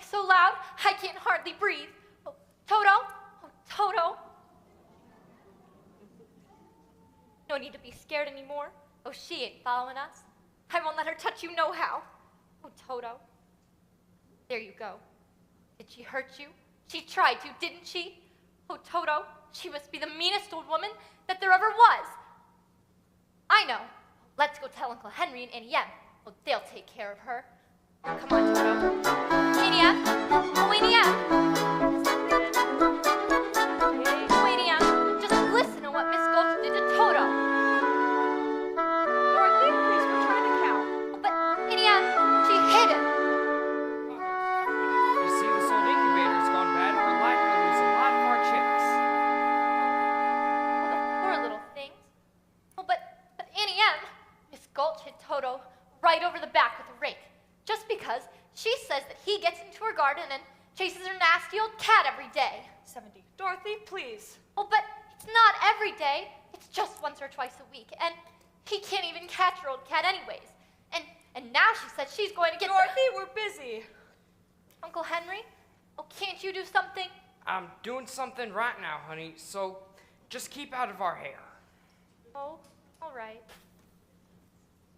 squeak so loud I can't hardly breathe. Oh, Toto? Oh, Toto? No need to be scared anymore. Oh, she ain't following us. I won't let her touch you nohow. Oh, Toto. There you go. Did she hurt you? She tried to, didn't she? Oh, Toto, she must be the meanest old woman that there ever was. I know. Let's go tell Uncle Henry and Annie M. Oh, they'll take care of her. Oh, come on, Toto. Annie M. Oh, Annie M. Oh, Annie M. Just listen to what Miss Gulch did to Toto. Dorothy, please, we're trying to count. Oh, but Annie M. She hit him. You see, this old incubator's gone bad. We're likely to lose a lot of our chicks. Oh, the poor little things. Oh, but Annie M. Miss Gulch hit Toto right over the back with a rake, just because she says that he gets into her garden and chases her nasty old cat every day. 70. Dorothy, please. Oh, but it's not every day. It's just once or twice a week, and he can't even catch her old cat anyways. And now she says she's going to get Dorothy, we're busy. Uncle Henry, oh, can't you do something? I'm doing something right now, honey, so just keep out of our hair. Oh, all right.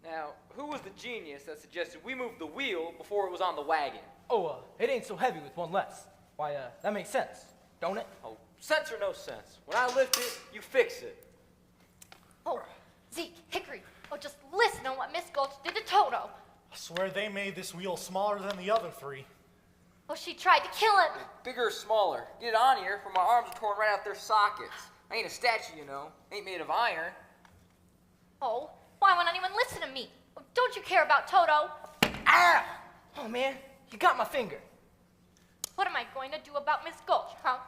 Now, who was the genius that suggested we move the wheel before it was on the wagon? Oh, it ain't so heavy with one less. Why, that makes sense, don't it? Oh, sense or no sense. When I lift it, you fix it. Oh, Zeke, Hickory, oh, just listen to what Miss Gulch did to Toto. I swear they made this wheel smaller than the other three. Oh, she tried to kill him. Bigger or smaller. Get it on here, for my arms are torn right out their sockets. I ain't a statue, you know. Ain't made of iron. Oh, why won't anyone listen to me? Oh, don't you care about Toto? Ah! Oh, man, you got my finger. What am I going to do about Miss Gulch, huh?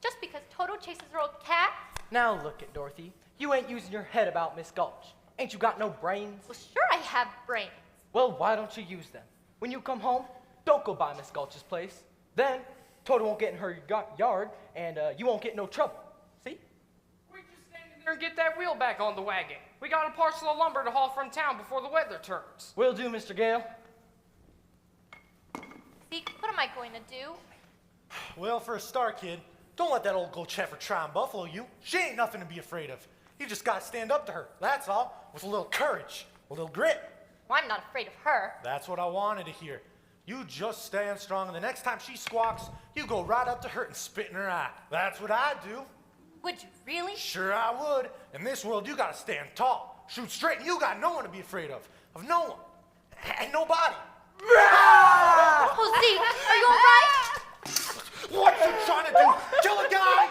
Just because Toto chases her old cat? Now look it, Dorothy. You ain't using your head about Miss Gulch. Ain't you got no brains? Well, sure I have brains. Well, why don't you use them? When you come home, don't go by Miss Gulch's place. Then, Toto won't get in her yard, and you won't get in no trouble. See? We just stand in there and get that wheel back on the wagon. We got a parcel of lumber to haul from town before the weather turns. Will do, Mr. Gale. Zeke, what am I going to do? Well, for a start, kid, don't let that old Gulch heifer try and buffalo you. She ain't nothing to be afraid of. You just gotta stand up to her, that's all, with a little courage, a little grit. Well, I'm not afraid of her. That's what I wanted to hear. You just stand strong, and the next time she squawks, you go right up to her and spit in her eye. That's what I do. Would you really? Sure I would. In this world, you gotta stand tall, shoot straight, and you got no one to be afraid of no one, and nobody. Oh, Zeke, are you all right? What you trying to do? Kill a guy?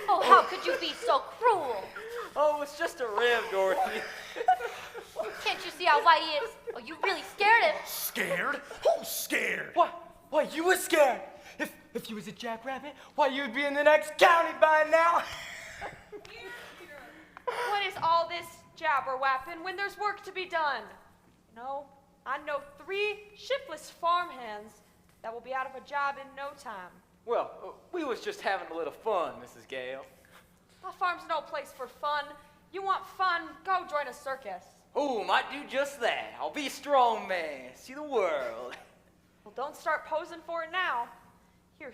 Oh, how could you be so cruel? Oh, it's just a rib, Dorothy. Can't you see how white he is? Oh, you really scared him. Scared? Who's scared? Why, you was scared. If you was a jackrabbit, why, you'd be in the next county by now. What is all this jabber-wapping when there's work to be done? No, I know 3 shiftless farmhands that will be out of a job in no time. Well, we was just having a little fun, Mrs. Gale. My farm's no place for fun. You want fun, go join a circus. Oh, might do just that. I'll be a strong man, see the world. Well, don't start posing for it now.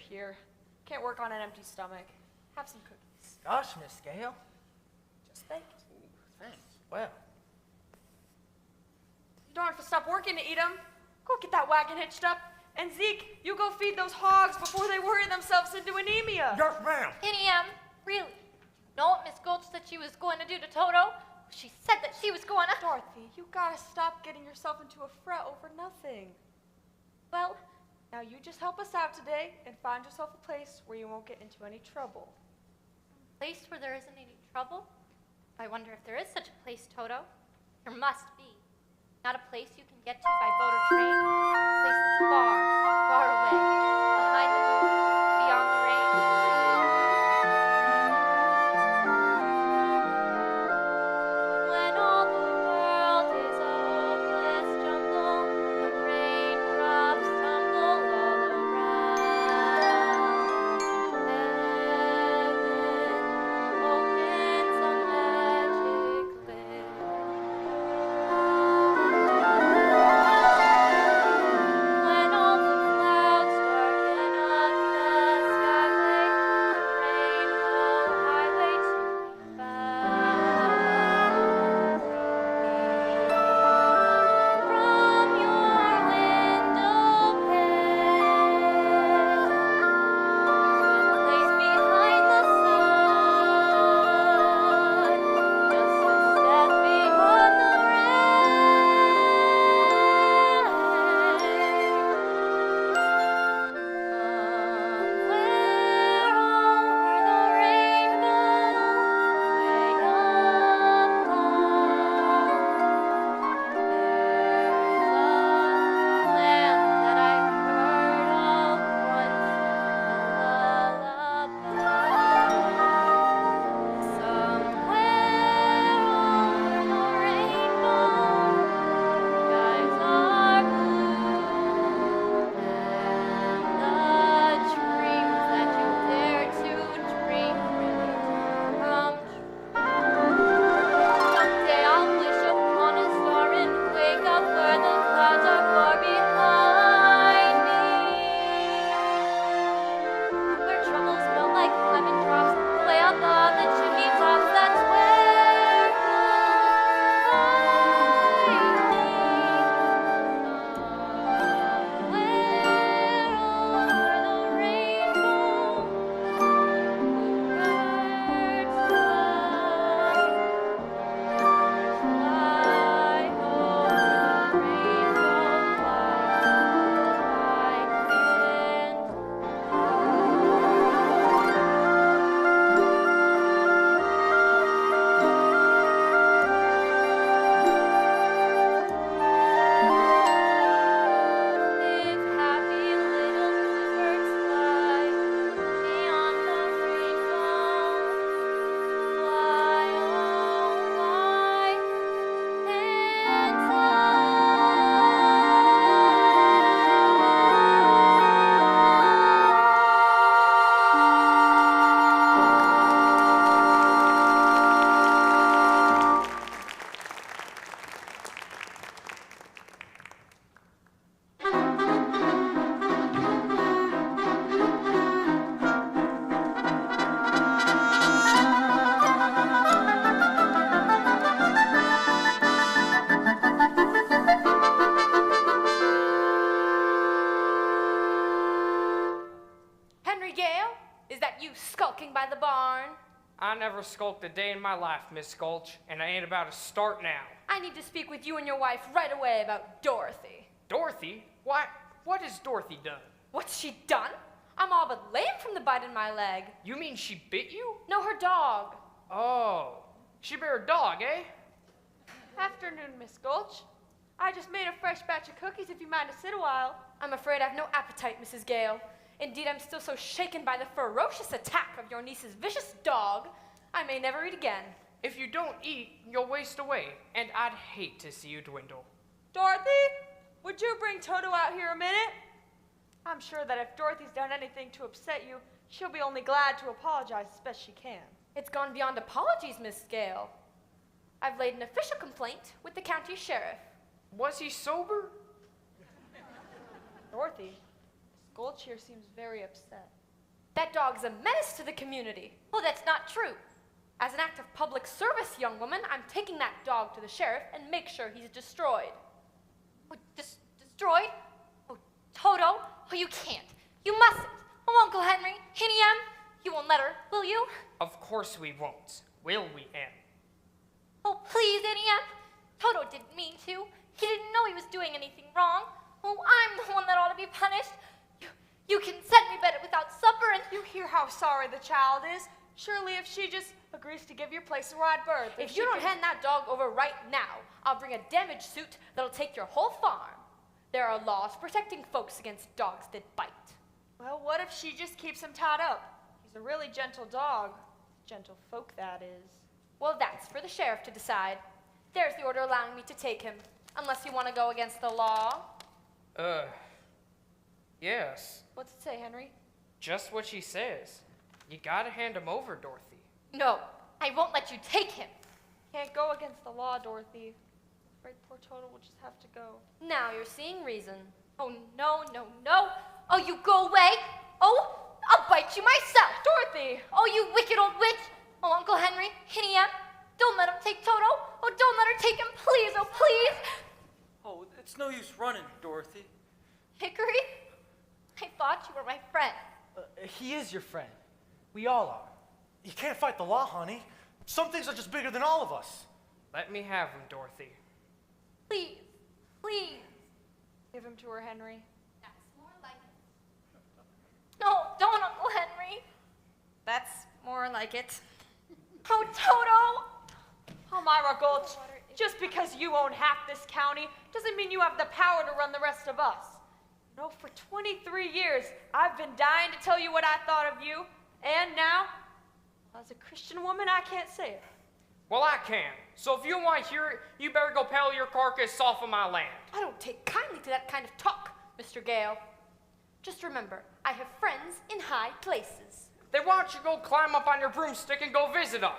Here. Can't work on an empty stomach. Have some cookies. Gosh, Miss Gale. Just think. Thanks. Well. You don't have to stop working to eat them. Go get that wagon hitched up. And Zeke, you go feed those hogs before they worry themselves into anemia. Yes, ma'am. Annie M, really? You know what Miss Gulch said she was going to do to Toto? She said that she was going to... Dorothy, you gotta stop getting yourself into a fret over nothing. Well, Now you just help us out today and find yourself a place where you won't get into any trouble. a place where there isn't any trouble? I wonder if there is such a place, Toto. There must be. Not a place you can get to by boat or train. A place that's far, far away. Behind the moon, beyond the rain. When all the world is a hopeless jumble, the raindrops tumble all around. Heaven opens a magic lid. When all the clouds never skulked a day in my life, Miss Gulch, and I ain't about to start now. I need to speak with you and your wife right away about Dorothy. Dorothy? Why? What has Dorothy done? What's she done? I'm all but lame from the bite in my leg. You mean she bit you? No, her dog. Oh, she bit her dog, eh? Afternoon, Miss Gulch. I just made a fresh batch of cookies if you mind to sit a while. I'm afraid I've no appetite, Mrs. Gale. Indeed, I'm still so shaken by the ferocious attack of your niece's vicious dog, I may never eat again. If you don't eat, you'll waste away, and I'd hate to see you dwindle. Dorothy, would you bring Toto out here a minute? I'm sure that if Dorothy's done anything to upset you, she'll be only glad to apologize as best she can. It's gone beyond apologies, Miss Gale. I've laid an official complaint with the county sheriff. Was he sober? Dorothy, Miss Gulch here seems very upset. That dog's a menace to the community. Well, that's not true. As an act of public service, young woman, I'm taking that dog to the sheriff and make sure he's destroyed. Oh, destroyed? Oh, Toto? Oh, you can't. You mustn't. Oh, Uncle Henry, Hinny M, you won't let her, will you? Of course we won't. Will we, Em? Oh, please, Hinny M. Toto didn't mean to. He didn't know he was doing anything wrong. Oh, I'm the one that ought to be punished. You can send me better without supper and... You hear how sorry the child is? Surely if she just agrees to give your place a wide berth. If you don't hand that dog over right now, I'll bring a damage suit that'll take your whole farm. There are laws protecting folks against dogs that bite. Well, what if she just keeps him tied up? He's a really gentle dog. Gentle folk, that is. Well, that's for the sheriff to decide. There's the order allowing me to take him, unless you want to go against the law. Yes. What's it say, Henry? Just what she says. You gotta hand him over, Dorothy. No, I won't let you take him. Can't go against the law, Dorothy. I'm afraid poor Toto will just have to go. Now you're seeing reason. Oh, no, no, no. Oh, you go away. Oh, I'll bite you myself. Dorothy! Oh, you wicked old witch. Oh, Uncle Henry, Hinny M, don't let him take Toto. Oh, don't let her take him, please. Oh, please. Oh, it's no use running, Dorothy. Hickory, I thought you were my friend. He is your friend. We all are. You can't fight the law, honey. Some things are just bigger than all of us. Let me have him, Dorothy. Please, please. Give him to her, Henry. That's more like it. No, don't, Uncle Henry. That's more like it. Oh, Toto. Oh, Myra Gulch, just because you own half this county doesn't mean you have the power to run the rest of us. No, for 23 years, I've been dying to tell you what I thought of you, and now, as a Christian woman, I can't say it. Well, I can. So if you want to hear it, you better go peddle your carcass off of my land. I don't take kindly to that kind of talk, Mr. Gale. Just remember, I have friends in high places. Then why don't you go climb up on your broomstick and go visit them?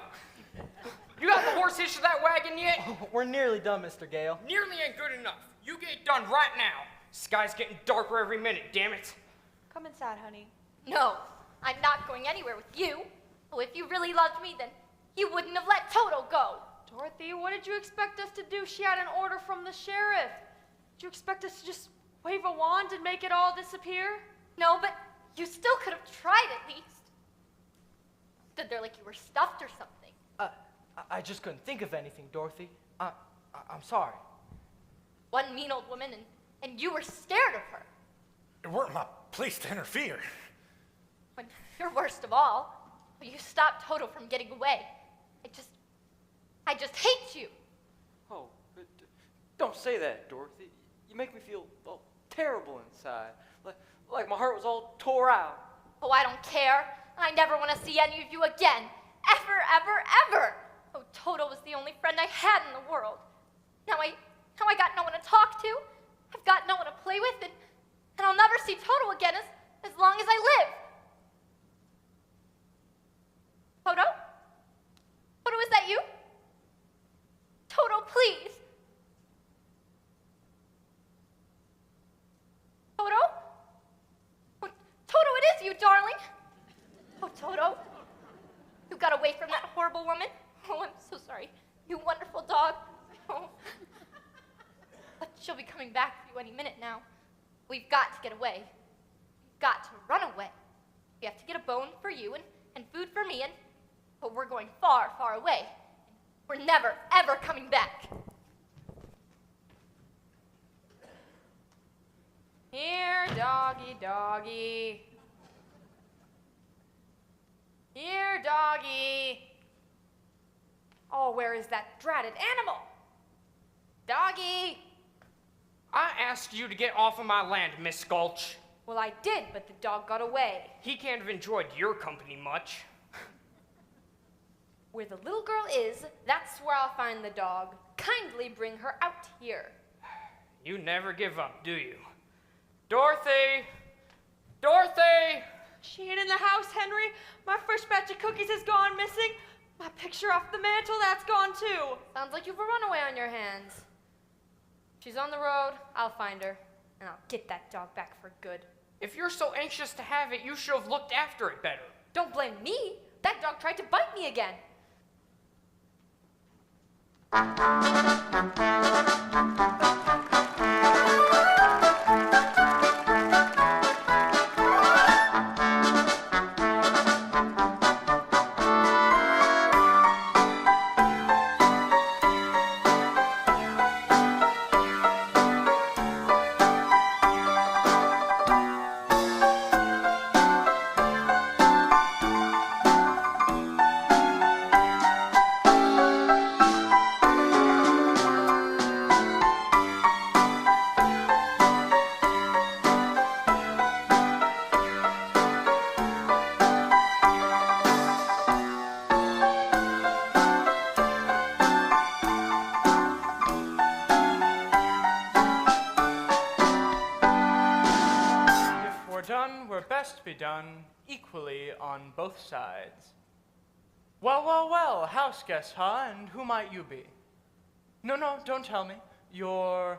You got the horse hitched to that wagon yet? Oh, we're nearly done, Mr. Gale. Nearly ain't good enough. You get done right now. Sky's getting darker every minute, damn it. Come inside, honey. No, I'm not going anywhere with you. Oh, if you really loved me, then you wouldn't have let Toto go. Dorothy, what did you expect us to do? She had an order from the sheriff. Did you expect us to just wave a wand and make it all disappear? No, but you still could have tried at least. Stood there like you were stuffed or something. I just couldn't think of anything, Dorothy. I'm sorry. One mean old woman, and you were scared of her. It weren't my place to interfere. When you're worst of all, you stopped Toto from getting away. I just hate you. Oh, but don't say that, Dorothy. You make me feel terrible inside. Like my heart was all tore out. Oh, I don't care. I never want to see any of you again. Ever, ever, ever. Oh, Toto was the only friend I had in the world. Now I got no one to talk to. I've got no one to play with, and I'll never see Toto again as long as I live. Toto? Toto, is that you? Toto, please. Toto? Oh, Toto, it is you, darling. Oh, Toto. You got away from that horrible woman? Oh, I'm so sorry. You wonderful dog. Oh. But she'll be coming back for you any minute now. We've got to get away. We've got to run away. We have to get a bone for you and food for me, and But we're going far, far away. We're never, ever coming back. Here, doggy, doggy. Here, doggy. Oh, where is that dratted animal? Doggy. I asked you to get off of my land, Miss Gulch. Well, I did, but the dog got away. He can't have enjoyed your company much. Where the little girl is, that's where I'll find the dog. Kindly bring her out here. You never give up, do you? Dorothy! Dorothy! She ain't in the house, Henry. My first batch of cookies has gone missing. My picture off the mantle, that's gone too. Sounds like you've a runaway on your hands. She's on the road. I'll find her, and I'll get that dog back for good. If you're so anxious to have it, you should have looked after it better. Don't blame me. That dog tried to bite me again. Be done equally on both sides. Well, well, well, house guest, huh? And who might you be? No, don't tell me. You're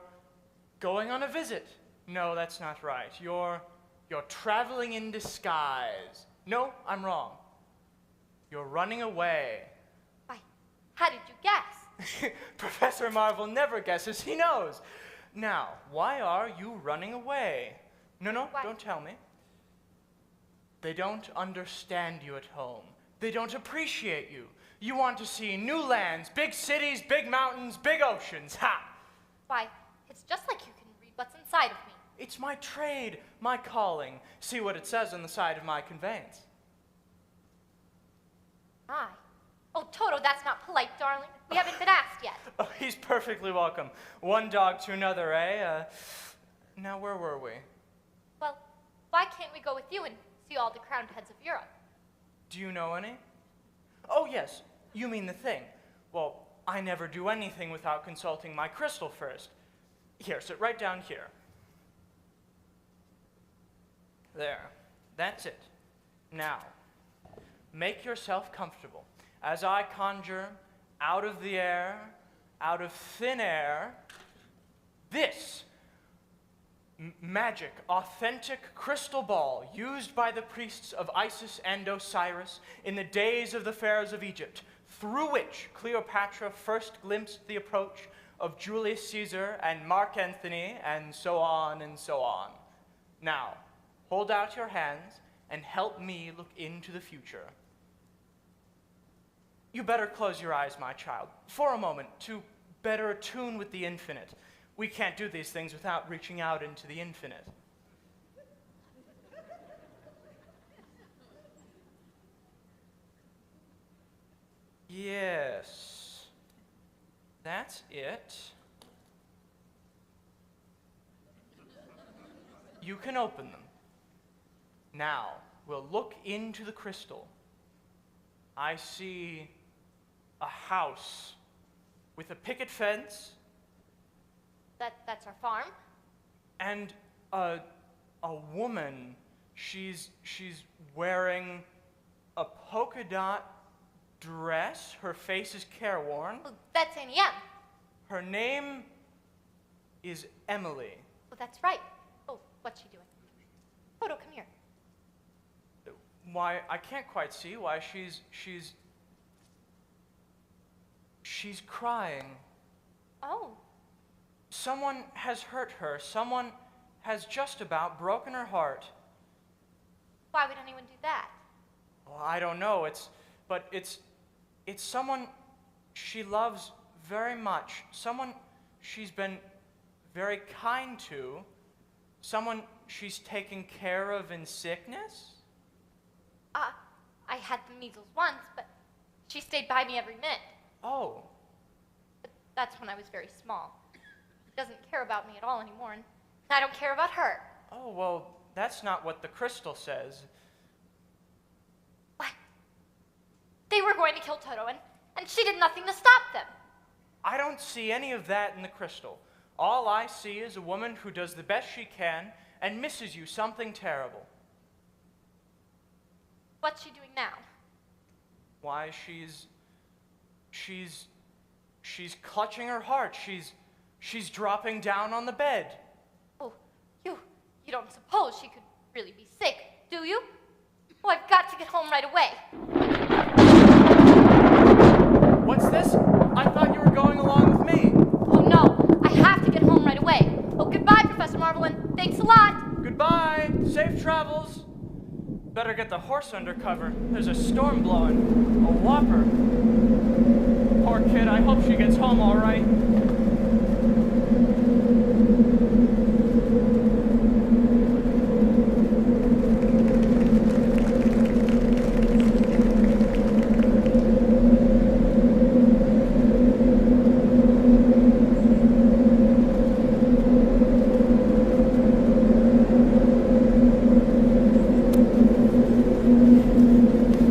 going on a visit. No, that's not right. You're traveling in disguise. No, I'm wrong. You're running away. Why, how did you guess? Professor Marvel never guesses, he knows. Now, why are you running away? No, Why? Don't tell me. They don't understand you at home. They don't appreciate you. You want to see new lands, big cities, big mountains, big oceans. Ha! Why, it's just like you can read what's inside of me. It's my trade, my calling. See what it says on the side of my conveyance. My. Oh, Toto, that's not polite, darling. We haven't been asked yet. Oh, he's perfectly welcome. One dog to another, eh? Now, where were we? Well, why can't we go with you and see all the crowned heads of Europe? Do you know any? Oh, yes. You mean the thing. Well, I never do anything without consulting my crystal first. Here, sit right down here. There. That's it. Now, make yourself comfortable as I conjure out of the air, out of thin air, this magic, authentic crystal ball used by the priests of Isis and Osiris in the days of the pharaohs of Egypt, through which Cleopatra first glimpsed the approach of Julius Caesar and Mark Antony, and so on and so on. Now, hold out your hands and help me look into the future. You better close your eyes, my child, for a moment, to better attune with the infinite. We can't do these things without reaching out into the infinite. Yes, that's it. You can open them. Now, we'll look into the crystal. I see a house with a picket fence. That's our farm. And a woman, she's wearing a polka dot dress. Her face is careworn. Well, that's Annie M. Her name is Emily. Well, that's right. Oh, what's she doing? Toto, come here. Why, I can't quite see why she's crying. Oh. Someone has hurt her. Someone has just about broken her heart. Why would anyone do that? Well, I don't know. It's someone she loves very much, someone she's been very kind to, someone she's taken care of in sickness? I had the measles once, but she stayed by me every minute. Oh, But that's when I was very small. She doesn't care about me at all anymore, and I don't care about her. oh, well, that's not what the crystal says. What? They were going to kill Toto, and she did nothing to stop them. I don't see any of that in the crystal. All I see is a woman who does the best she can and misses you something terrible. What's she doing now? Why, she's clutching her heart. She's dropping down on the bed. Oh, you don't suppose she could really be sick, do you? Oh, I've got to get home right away. What's this? I thought you were going along with me. Oh no, I have to get home right away. Oh, goodbye, Professor Marvelin. Thanks a lot. Goodbye. Safe travels. Better get the horse under cover. There's a storm blowing. A whopper. Poor kid, I hope she gets home all right.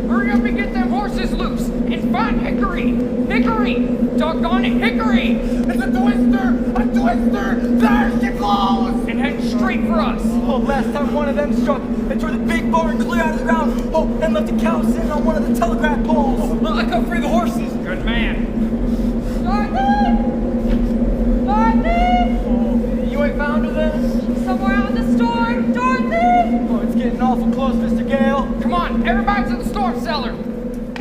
Hurry up and get them horses loose and find Hickory! Hickory! Doggone it, Hickory! It's a twister! There she blows! And head straight for us! Oh, last time one of them struck, they tore the big barn clear out of the ground. Oh, and left the cow sitting on one of the telegraph poles. I come free the horses! Good man! Oh, you ain't found her then? Somewhere out in the storm. Dorothy! Oh, it's getting awful close, Mr. Gale. Come on, everybody's in the storm cellar!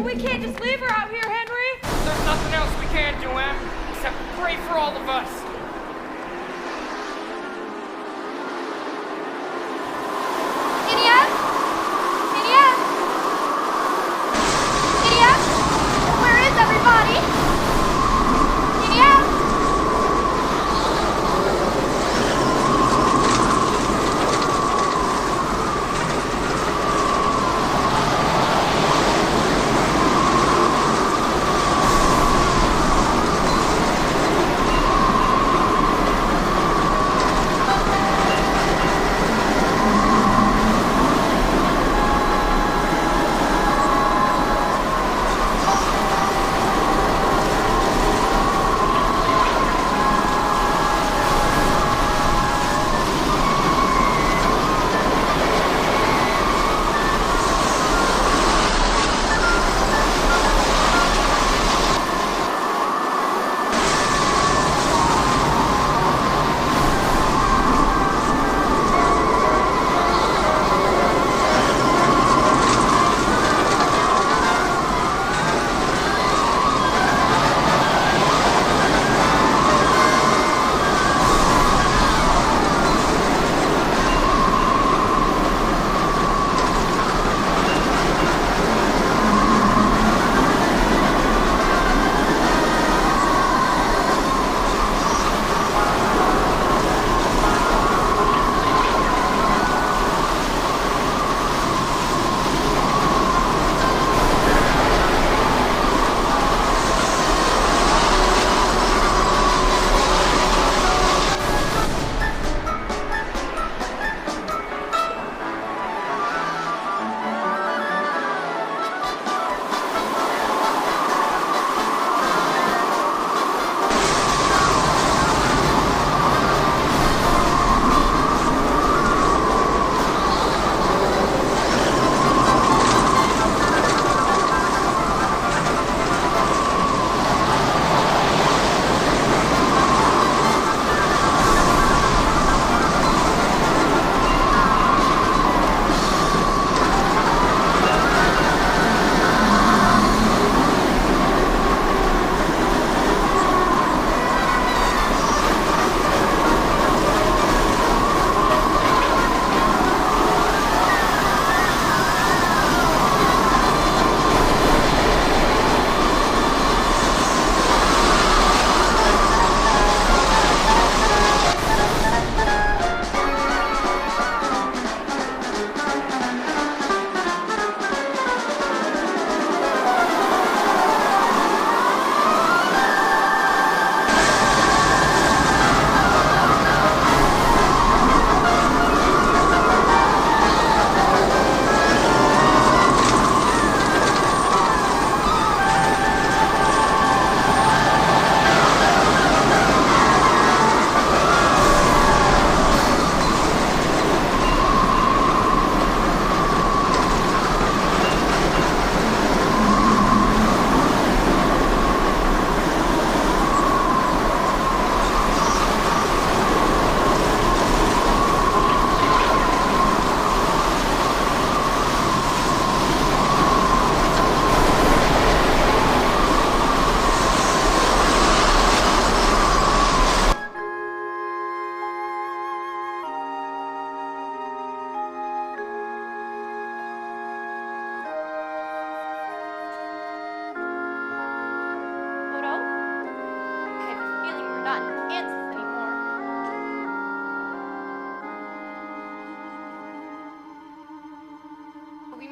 We can't just leave her out here, Henry. There's nothing else we can do, Em, except pray for all of us. Idiot? Idiot? Idiot? Where is everybody? Idiot?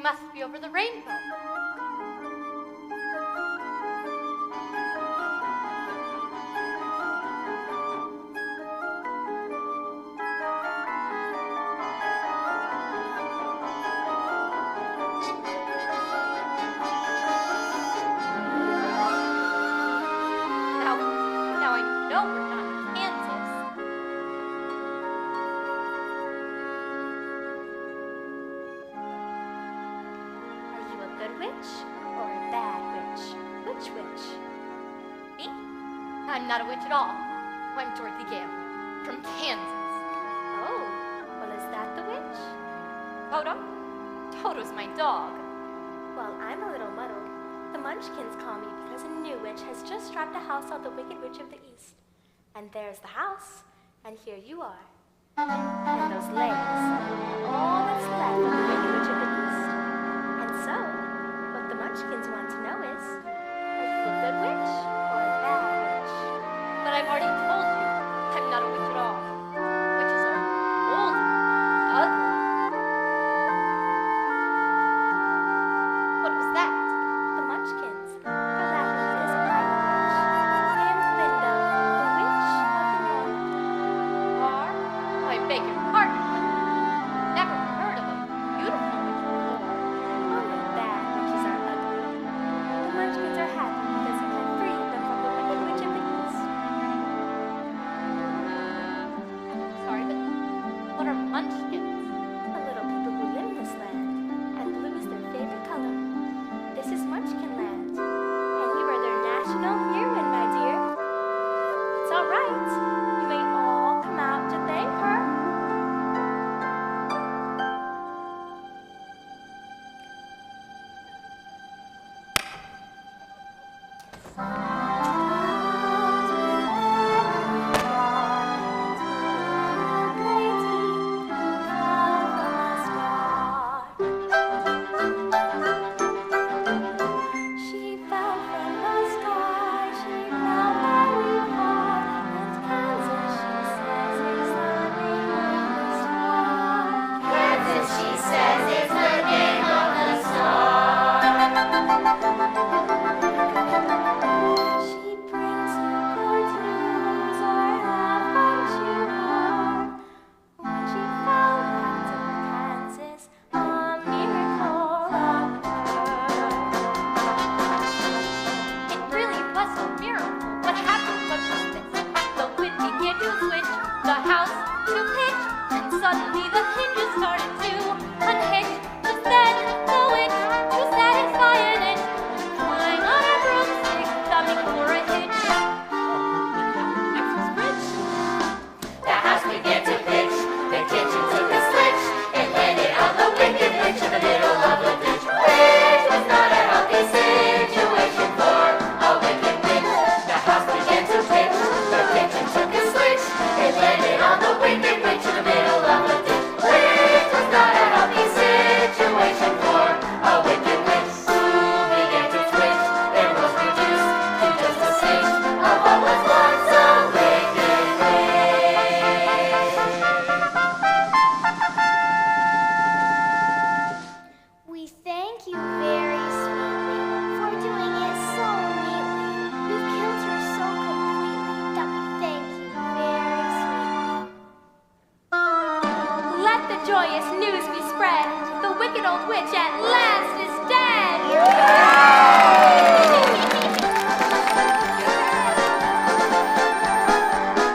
must be over the rainbow. Now I know we're not in Kansas. Are you a good witch or a bad witch? Which witch? Me? I'm not a witch at all. I'm Dorothy Gale, from Kansas. Oh, well, is that the witch? Toto? Toto's my dog. Well, I'm a little muddled. The Munchkins call me because a new witch has just dropped a house on the Wicked Witch of the East. And there's the house, and here you are. And those legs are all that's left of the Wicked Witch of the East. And so, what the Munchkins want to know is, are you a good witch or a bad witch? But I've already told you, I'm not a witch at all. Witches are old, ugly. What was that? The Munchkins, for laughing because I'm a witch. I am Linda, the Witch of the North. Are? I beg your pardon, but never heard of a beautiful witch before. Only bad witches are ugly. The Munchkins are happy because you have freed them from the Wicked Witch of the East. Sorry, but what are munchkins? The little people who live in this land, and blue is their favorite color. This is Munchkin Land, and you are their national heroine, my dear. It's all right. You may all come out to thank her. She fell from the sky, she fell very far, and Kansas, she says, is the name of the star. Kansas, she says, is the name of the star. She brings you good news, or haven't you heard? When she fell back to Kansas, a miracle occurred. It really was a miracle. What happened was this. The wind began to switch, the house to pitch, and suddenly the hinges started to unhitch. Just then, the witch, to satisfy an itch, flying on her broomstick, thumbing for a hitch. Next was Rich. The house began to pitch, the kitchen took a switch, and landed on the Wicked Witch in the middle of the ditch. Which was not a healthy situation for a wicked witch. The house began to pitch, the kitchen took a switch, and landed on the Wicked Witch in the middle of the ditch. Which was not a healthy situation for a wicked witch. Who began to twitch and was reduced to just a stitch of what was once a wicked witch. We thank you very sweetly for doing it so neatly. You've killed her so completely that we thank you very sweetly. Let the joyous news be spread. The wicked old witch at last is dead.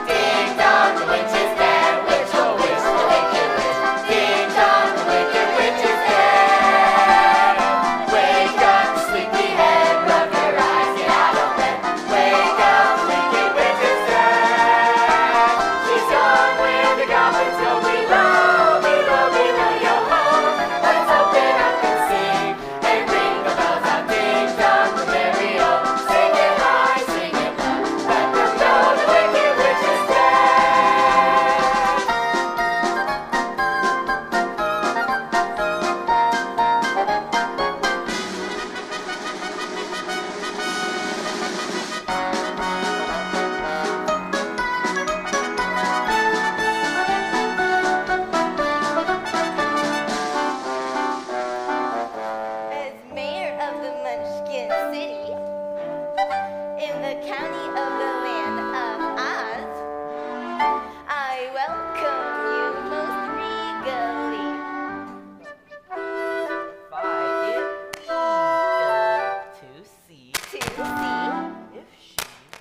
Ding dong, the witch is dead. Witch, oh witch, the wicked witch. Ding dong, the wicked witch is dead. Wake up, sleepyhead, rub your eyes, get out of bed. Wake up, the wicked witch is dead. She's gone where the goblins go below, below, below your home. Let's open up and sing.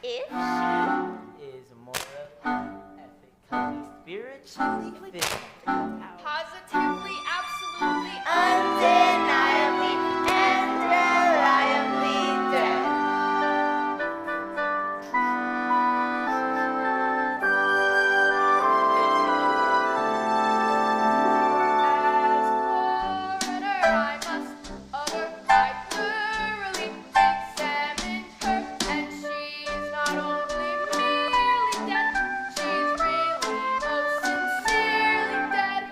If is morally, ethically, spiritually fit. Positively, absolutely, undeniably and reliably dead. as coroner, I must utter I thoroughly examined her, and she's not only merely dead, she's really most sincerely dead.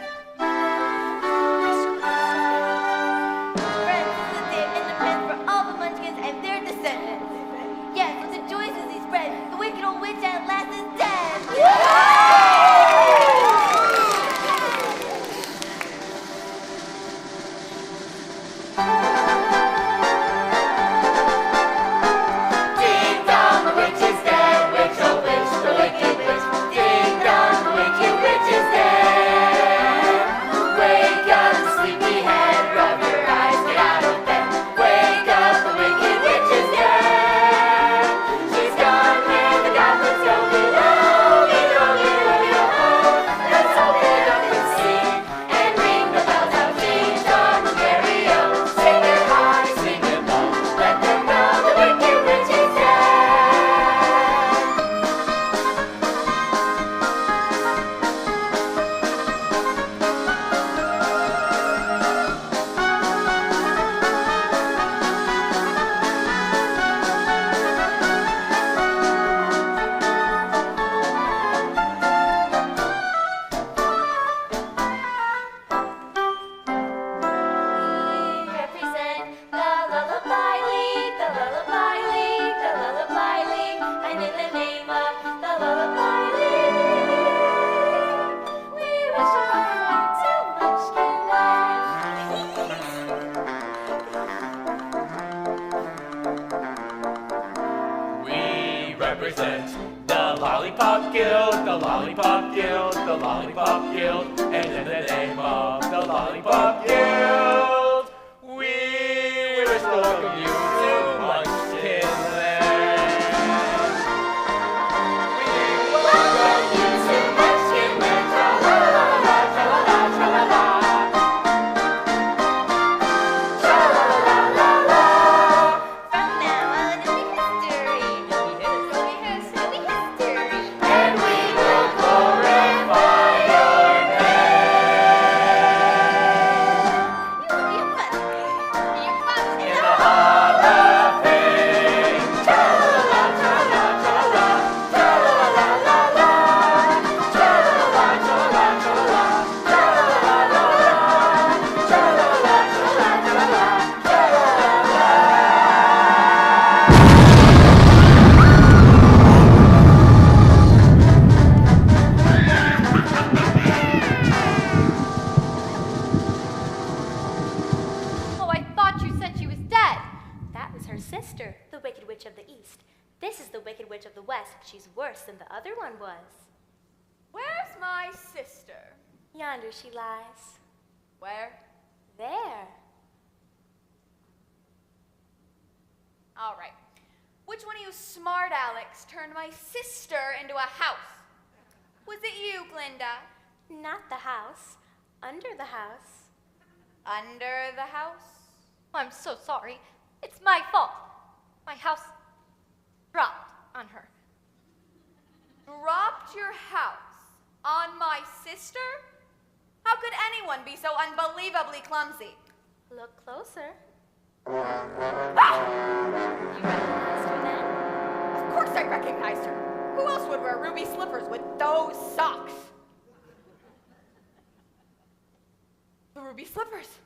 Friends, this is a day of independence for all the Munchkins and their descendants. Yes, with the joys as he spread, the wicked old witch at last is dead. Ding dong, the witch is dead. Witch, oh witch, the wicked witch. Ding dong, the wicked witch is dead. Wake up, sleepyhead, rub your eyes, get out of bed. Wake up, the wicked witch is dead. She's gone where the goblins go below, below, below, below. Let's open up and sing and ring the bells out. Ding dong, merry-o, sing them high, sing them low. Let them know the wicked witch is dead. We represent the Lullaby League, the Lullaby League, the Lullaby League, and in the name of the Lullaby League, we wish you welcome to Munchkin Land. We represent the Lollipop Guild, the Lollipop Guild, the Lollipop Guild, and in the name of the Lollipop Guild, we wish to welcome you to Munchkin Land. We welcome you to Munchkin Land, tra-la-la-la, tra-la-la, tra-la-la. Tra-la-la-la-la. From now on, it'll be history. And we will glorify your You must be. in the Hall of Fame. Tra-la-la, tra-la, tra-la, tra-la-la-la-la, tra-la-la, tra-la, tra-la, tra-la-la-la-la, tra-la-la, tra-la, tra-la, tra-la-la-la. Oh, I thought you said she was dead. That was her sister, the Wicked Witch of the East. This is the Wicked Witch of the West. She's worse than the other one was. Where's my sister? Yonder she lies. Where? There. All right. Which one of you smart Alex turned my sister into a house? Was it you, Glinda? Not the house. Under the house. Under the house? I'm so sorry. It's my fault. My house dropped on her. Dropped your house on my sister? How could anyone be so unbelievably clumsy? Look closer. Ah! You recognized her then? Of course I recognized her. Who else would wear ruby slippers with those socks? The ruby slippers.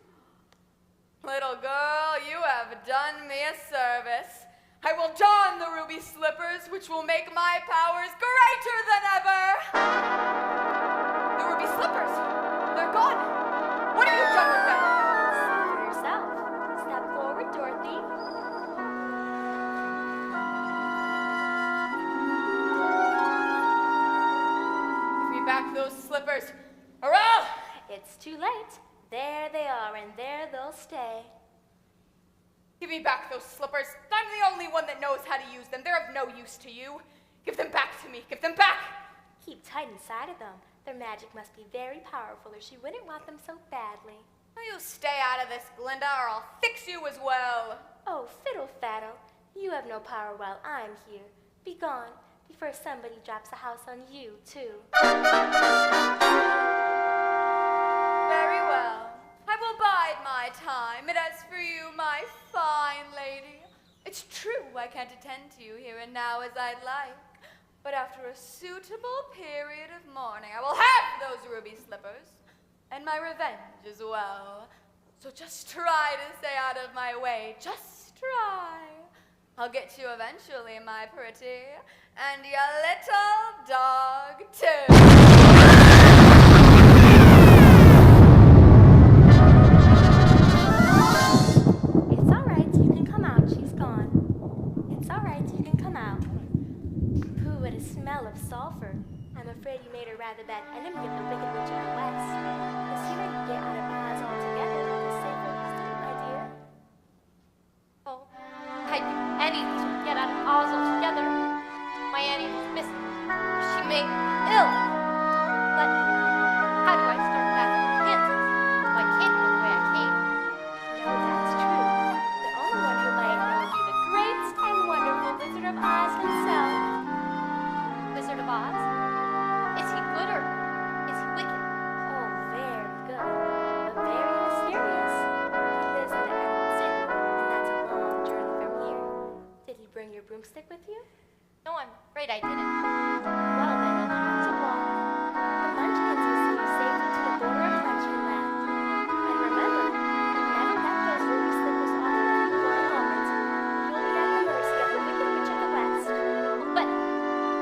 Little girl, you have done me a service. I will don the ruby slippers, which will make my powers greater than ever. The ruby slippers, they're gone. What have you done with them? See for yourself. Step forward, Dorothy. Give me back those slippers, or else. It's too late. There they are, and there they'll stay. Give me back those slippers. I'm the only one that knows how to use them. They're of no use to you. Give them back to me. Give them back. Keep tight inside of them. Their magic must be very powerful, or she wouldn't want them so badly. Will you stay out of this, Glinda, or I'll fix you as well. Oh, fiddle faddle. You have no power while I'm here. Be gone before somebody drops a house on you, too. Very well. I will bide my time. And as for you, my fine lady, it's true I can't attend to you here and now as I'd like. But after a suitable period of mourning, I will have those ruby slippers. And my revenge as well. So just try to stay out of my way. Just try. I'll get you eventually, my pretty. And your little dog, too. It's all right, you can come out. She's gone. It's all right, you can come out. Ooh, what a smell of sulfur. I'm afraid you made a rather bad enemy of the Wicked Witch of the West. The sooner you get out of Oz altogether, the safer you stay, my dear. Oh, I'd do anything to get out of Oz altogether. My Annie is missing. She may be ill. But how do I start back in Kansas? I can't go the way I came. No, that's true. The only one who might know would be the great and wonderful Wizard of Oz himself. Wizard of Oz? Is he good or is he wicked? Oh, very good. But very mysterious. He lives in the Emerald City, and that's a long journey from here. Did he bring your broomstick with you? No, I'm afraid I didn't. Well, then you'll have to walk. The Munchkins will see you safely to the border of Munchkinland. And remember, never let those ruby slippers off your feet for a moment. You'll be at the mercy of the Wicked Witch of the West. But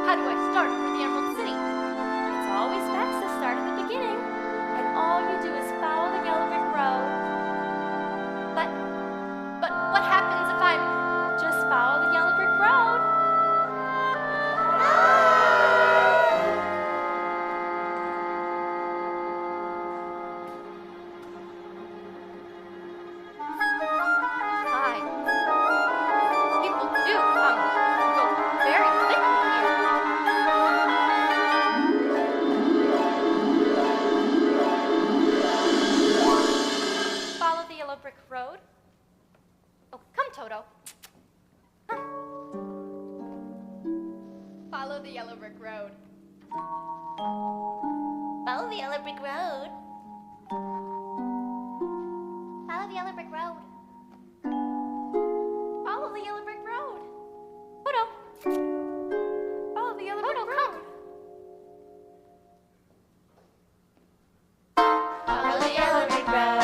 how do I start for the Emerald City? It's always best to start at the beginning, and all you do is follow the yellow brick road. But what happens if I'm... Just follow the yellow brick road. Hi. People do come and go very quickly here. Follow the yellow brick road. Oh, come, Toto. Come. Follow the yellow brick road. Follow the yellow brick road. Follow the yellow brick road. Follow the yellow brick road. Toto. Follow the yellow brick Toto, road. come. Follow the yellow brick road.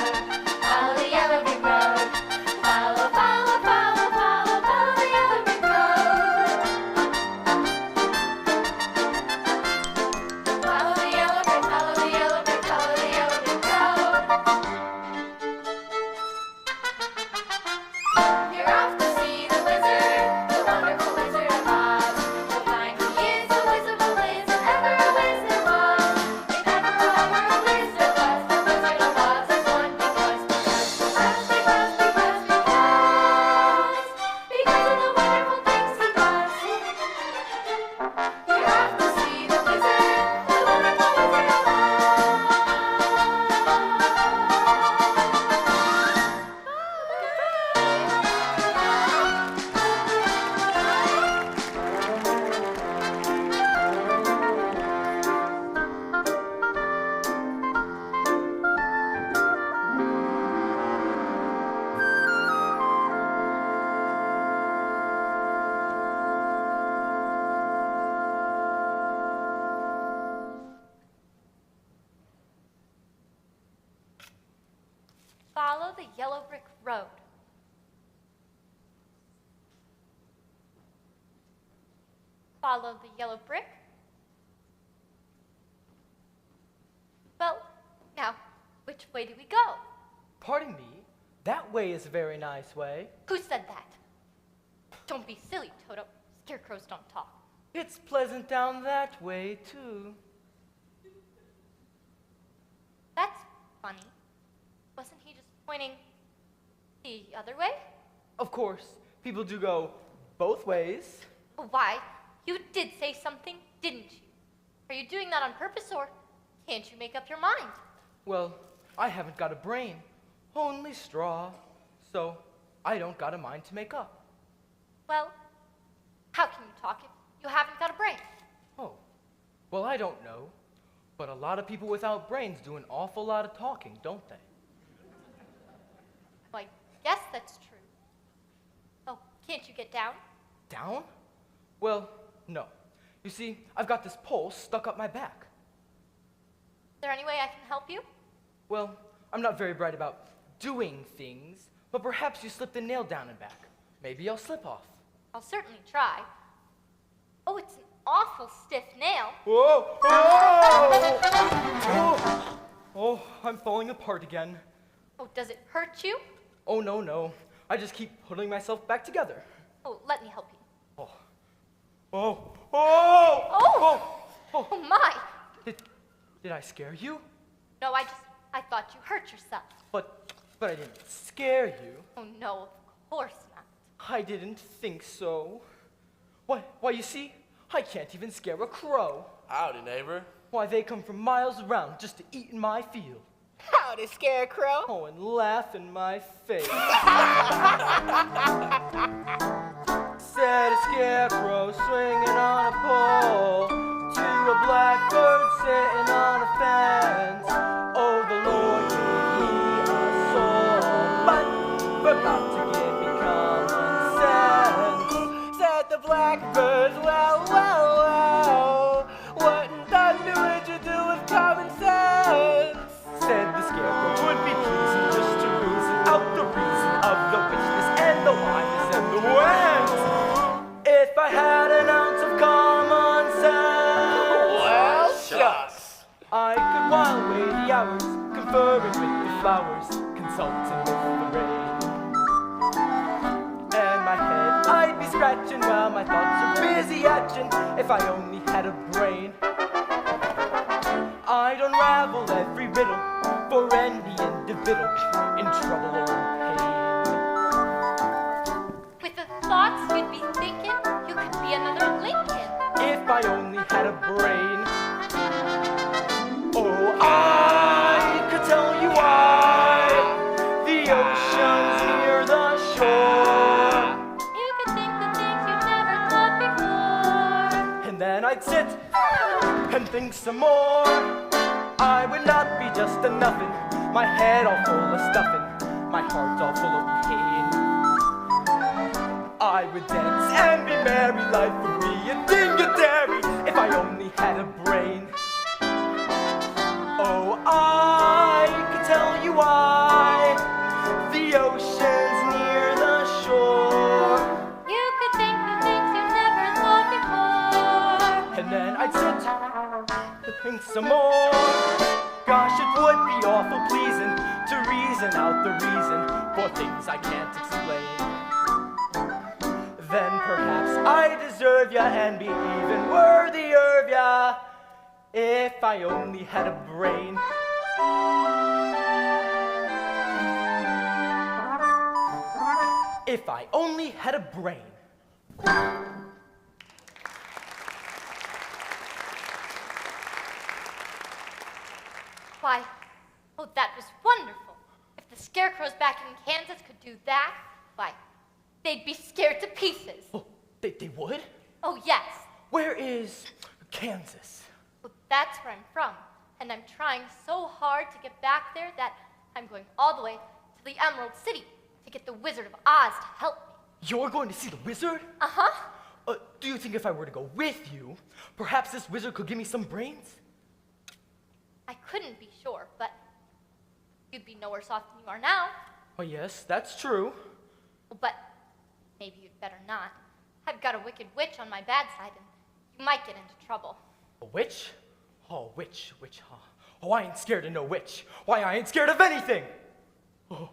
Follow the yellow brick road. Follow, follow, follow, follow, follow the yellow brick road. Follow the yellow brick, follow the yellow brick, follow the yellow brick road. You're off to see the wizard, the wonderful Wizard of Oz. You'll find he is a whiz of a whiz, if ever a whiz there was. If ever a whiz there was, the Wizard of Oz is one because of the wonderful things he does. You're off to see the wizard, the wonderful Wizard of Oz. Follow the yellow brick road. Follow the yellow brick. Well, now, which way do we go? Pardon me, that way is a very nice way. Who said that? Don't be silly, Toto. Scarecrows don't talk. It's pleasant down that way, too. That's funny. Wasn't he just pointing the other way? Of course, people do go both ways. Oh, why? You did say something, didn't you? Are you doing that on purpose, or can't you make up your mind? Well, I haven't got a brain, only straw, so I don't got a mind to make up. Well, how can you talk if you haven't got a brain? Oh, well, I don't know, but a lot of people without brains do an awful lot of talking, don't they? Well, I guess that's true. Oh, can't you get down? Down? Well, no. You see, I've got this pole stuck up my back. Is there any way I can help you? Well, I'm not very bright about doing things, but perhaps you slipped a nail down and back. Maybe I'll slip off. I'll certainly try. Oh, it's an awful stiff nail. Whoa! Oh! Oh, I'm falling apart again. Oh, does it hurt you? Oh, no, no. I just keep putting myself back together. Oh, let me help you. Oh. Oh! Oh! Oh! Oh, my! Did I scare you? No, I thought you hurt yourself. But I didn't scare you. Oh, no, of course not. I didn't think so. Why, you see, I can't even scare a crow. Howdy, neighbor. Why, they come from miles around just to eat in my field. Howdy, Scarecrow. Oh, and laugh in my face. Said a scarecrow swinging on a pole to a blackbird sitting on a fence. Oh, the Lord gave me a soul, but forgot to give me common sense. Said the blackbird, well, what in thunder would you do with common sense? Said the scarecrow would be pleasing just to reason out the reason of the witchness and the wineness and the whence. If I had an ounce of common sense, Well, shucks. I could while away the hours, conferring with the flowers, consulting with the rain. And my head I'd be scratching while my thoughts are busy hatching. If I only had a brain, I'd unravel every riddle for any individual in trouble or in pain. With the thoughts you'd be thinking, you could be another Lincoln. If I only had a brain, oh, I could tell you why the ocean's near the shore. You could think the things you've never thought before. And then I'd sit and think some more. I would not be just a nothing, my head all full of stuffing, my heart all full of pain. I would dance and be merry, life would be a ding-a-dairy if I only had a brain. Oh, I could tell you why the ocean's near the shore. You could think the things you've never thought before. And then I'd sit to think some more. Gosh, it would be awful pleasing to reason out the reason for things I can't explain. Then perhaps I deserve ya and be even worthier of ya if I only had a brain. If I only had a brain. Why, oh, that was wonderful. If the scarecrows back in Kansas could do that, why, they'd be scared to pieces. Oh, they would? Oh, yes. Where is Kansas? Well, that's where I'm from, and I'm trying so hard to get back there that I'm going all the way to the Emerald City to get the Wizard of Oz to help me. You're going to see the wizard? Uh-huh. Do you think if I were to go with you, perhaps this wizard could give me some brains? I couldn't be sure, but you'd be no worse off than you are now. Oh, yes, that's true. But maybe you'd better not. I've got a wicked witch on my bad side, and you might get into trouble. A witch? Oh, witch, huh? Oh, I ain't scared of no witch. Why, I ain't scared of anything. Oh,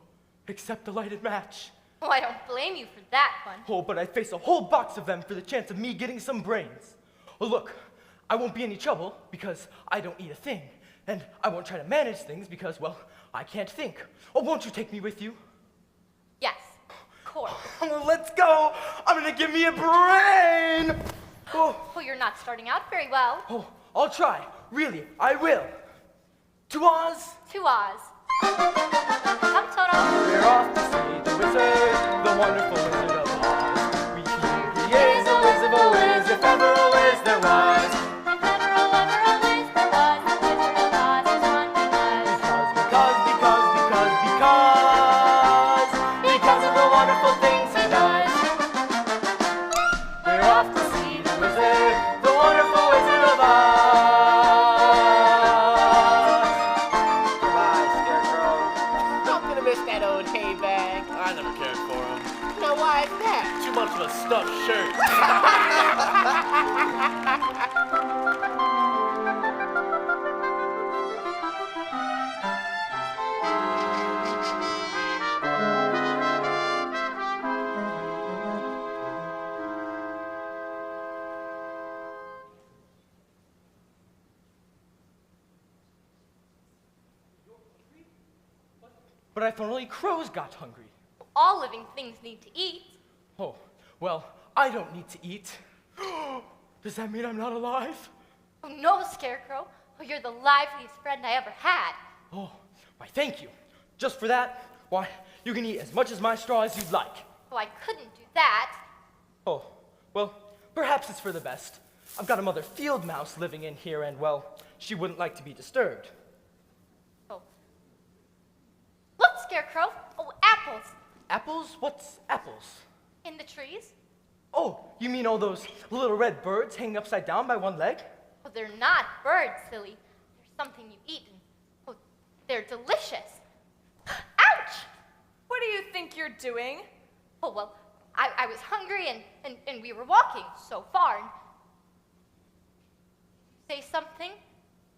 except a lighted match. Oh, I don't blame you for that one. Oh, but I'd face a whole box of them for the chance of me getting some brains. Oh, look, I won't be any trouble because I don't eat a thing. And I won't try to manage things because, well, I can't think. Oh, won't you take me with you? Yes, of course. Oh, let's go. I'm gonna give me a brain. Oh, Well, you're not starting out very well. oh, I'll try. Really, I will. To Oz. To Oz. Come, Toto. We're off to see the wizard, the wonderful wizard of Oz. We hear he is a whiz of a whiz, if ever a whiz there was. If ever a whiz there was, the Wizard of Oz is one because. Because of the wonderful things he does. We're off to see the wizard, the wonderful wizard of Oz. Goodbye, Scarecrow. I'm gonna miss that old hay bag. I never cared for him. Now, why is that? Too much of a stuffed shirt. But I thought only crows got hungry. All living things need to eat. Oh, well, I don't need to eat. Does that mean I'm not alive? Oh, no, Scarecrow. Oh, you're the liveliest friend I ever had. Oh, why, thank you. Just for that, why, you can eat as much as my straw as you'd like. Oh, I couldn't do that. Oh, well, perhaps it's for the best. I've got a mother field mouse living in here, and, well, she wouldn't like to be disturbed. Oh. Look, Scarecrow. Oh, apples. Apples? What's apples? In the trees. Oh, you mean all those little red birds hanging upside down by one leg? Oh, they're not birds, silly. They're something you eat, and oh, they're delicious. Ouch! What do you think you're doing? Oh, well, I was hungry, and we were walking so far, and... Say something?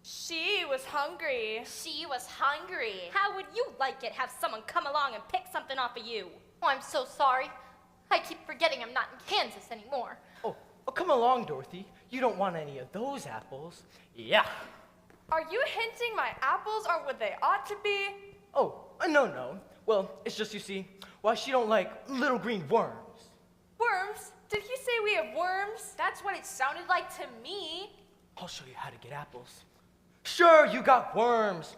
She was hungry. She was hungry. How would you like it, have someone come along and pick something off of you? Oh, I'm so sorry. I keep forgetting I'm not in Kansas anymore. Oh, come along, Dorothy. You don't want any of those apples. Yeah. Are you hinting my apples aren't what they ought to be? Oh, no. Well, it's just, you see, why she don't like little green worms. Worms? Did he say we have worms? That's what it sounded like to me. I'll show you how to get apples. Sure, you got worms,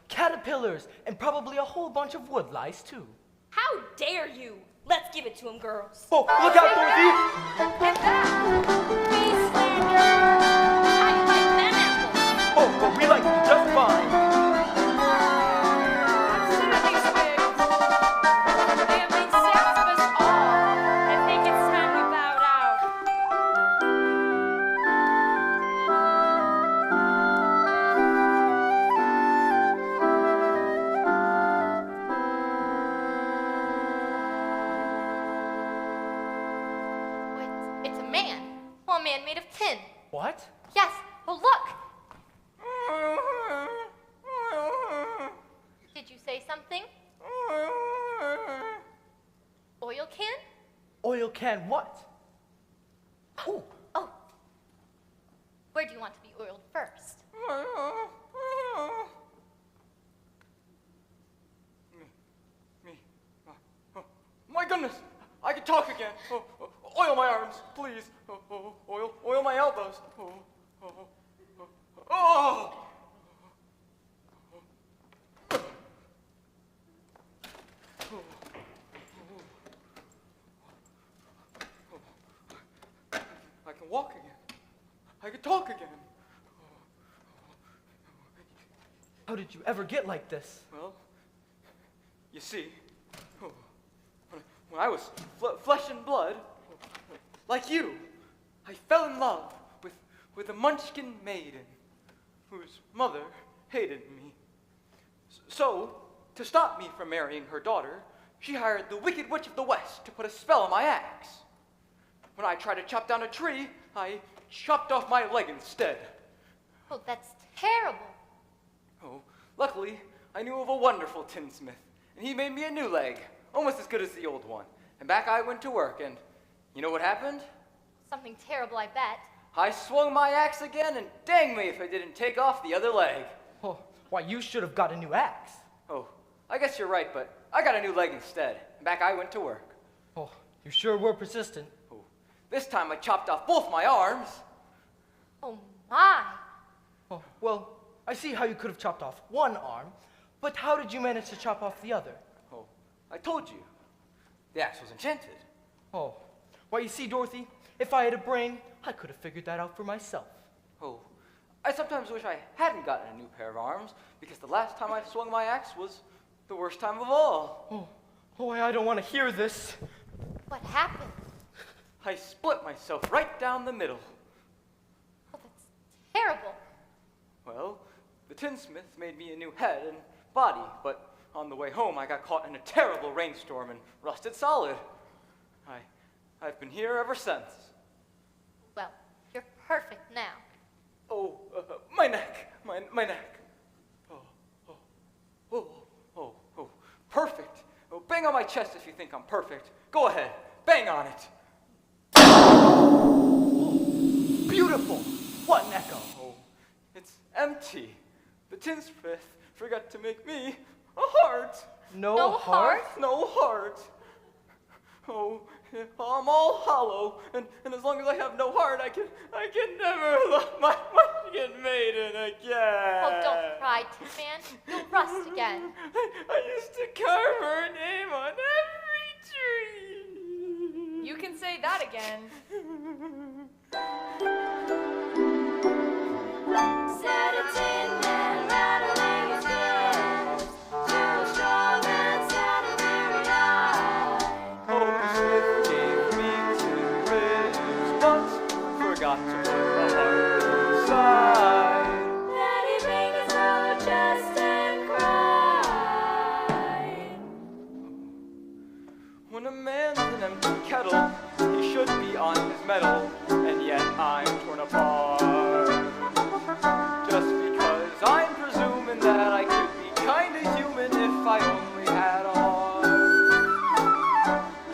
caterpillars, and probably a whole bunch of wood lice, too. How dare you? Let's give it to him, girls. Oh, look out, Dorothy! And that. I like them apples. Oh, but we like them just fine. Silly Swigs. They have made sacks of us all. I think it's time we bowed out. Oh, it's a man. Oh, a man made of tin. What? Yes. Oh, look. Did you say something? Oil can? Oil can what? Oh, Oh. Where do you want to be oiled first? Me. My goodness, I can talk again. Oil my arms, please. Oil my elbows. Oh! I can walk again. I can talk again. how did you ever get like this? Well, you see, when I was flesh and blood, like you, I fell in love with a Munchkin maiden whose mother hated me. So, to stop me from marrying her daughter, she hired the Wicked Witch of the West to put a spell on my axe. When I tried to chop down a tree, I chopped off my leg instead. Oh, that's terrible. Oh, luckily, I knew of a wonderful tinsmith, and he made me a new leg, almost as good as the old one. And back I went to work, and you know what happened? Something terrible, I bet. I swung my axe again, and dang me if I didn't take off the other leg. Oh, why, you should have got a new axe. Oh, I guess you're right, but I got a new leg instead, and back I went to work. You sure were persistent. Oh, this time I chopped off both my arms. Oh my. Oh, well, I see how you could have chopped off one arm, but how did you manage to chop off the other? Oh, I told you. The axe was enchanted. Oh, well, you see, Dorothy, if I had a brain, I could have figured that out for myself. Oh, I sometimes wish I hadn't gotten a new pair of arms, because the last time I swung my axe was the worst time of all. Oh, I don't want to hear this. What happened? I split myself right down the middle. Oh, that's terrible. Well, the tinsmith made me a new head and body, but on the way home I got caught in a terrible rainstorm and rusted solid. I've been here ever since. Well, you're perfect now. Oh, my neck, my neck. Oh, perfect. Oh, bang on my chest if you think I'm perfect. Go ahead, bang on it. Beautiful! What an echo! Oh, it's empty. The tinsmith forgot to make me a heart. No heart? No heart. Oh, I'm all hollow, and as long as I have no heart, I can never love my Munchkin maiden again. Oh, don't cry, Tin Man. You'll rust again. I used to carve her name on every tree. You can say that again. Said a tin man rattling his gears to a strong and sad and weary eye. Oh, the smith gave me 2 ribs, but forgot to put a heart inside. Then he banged his hollow chest and cried. When a man's an empty kettle, he should be on his mettle, and yet I'm torn apart. Just because I'm presuming that I could be kinda human if I only had a heart.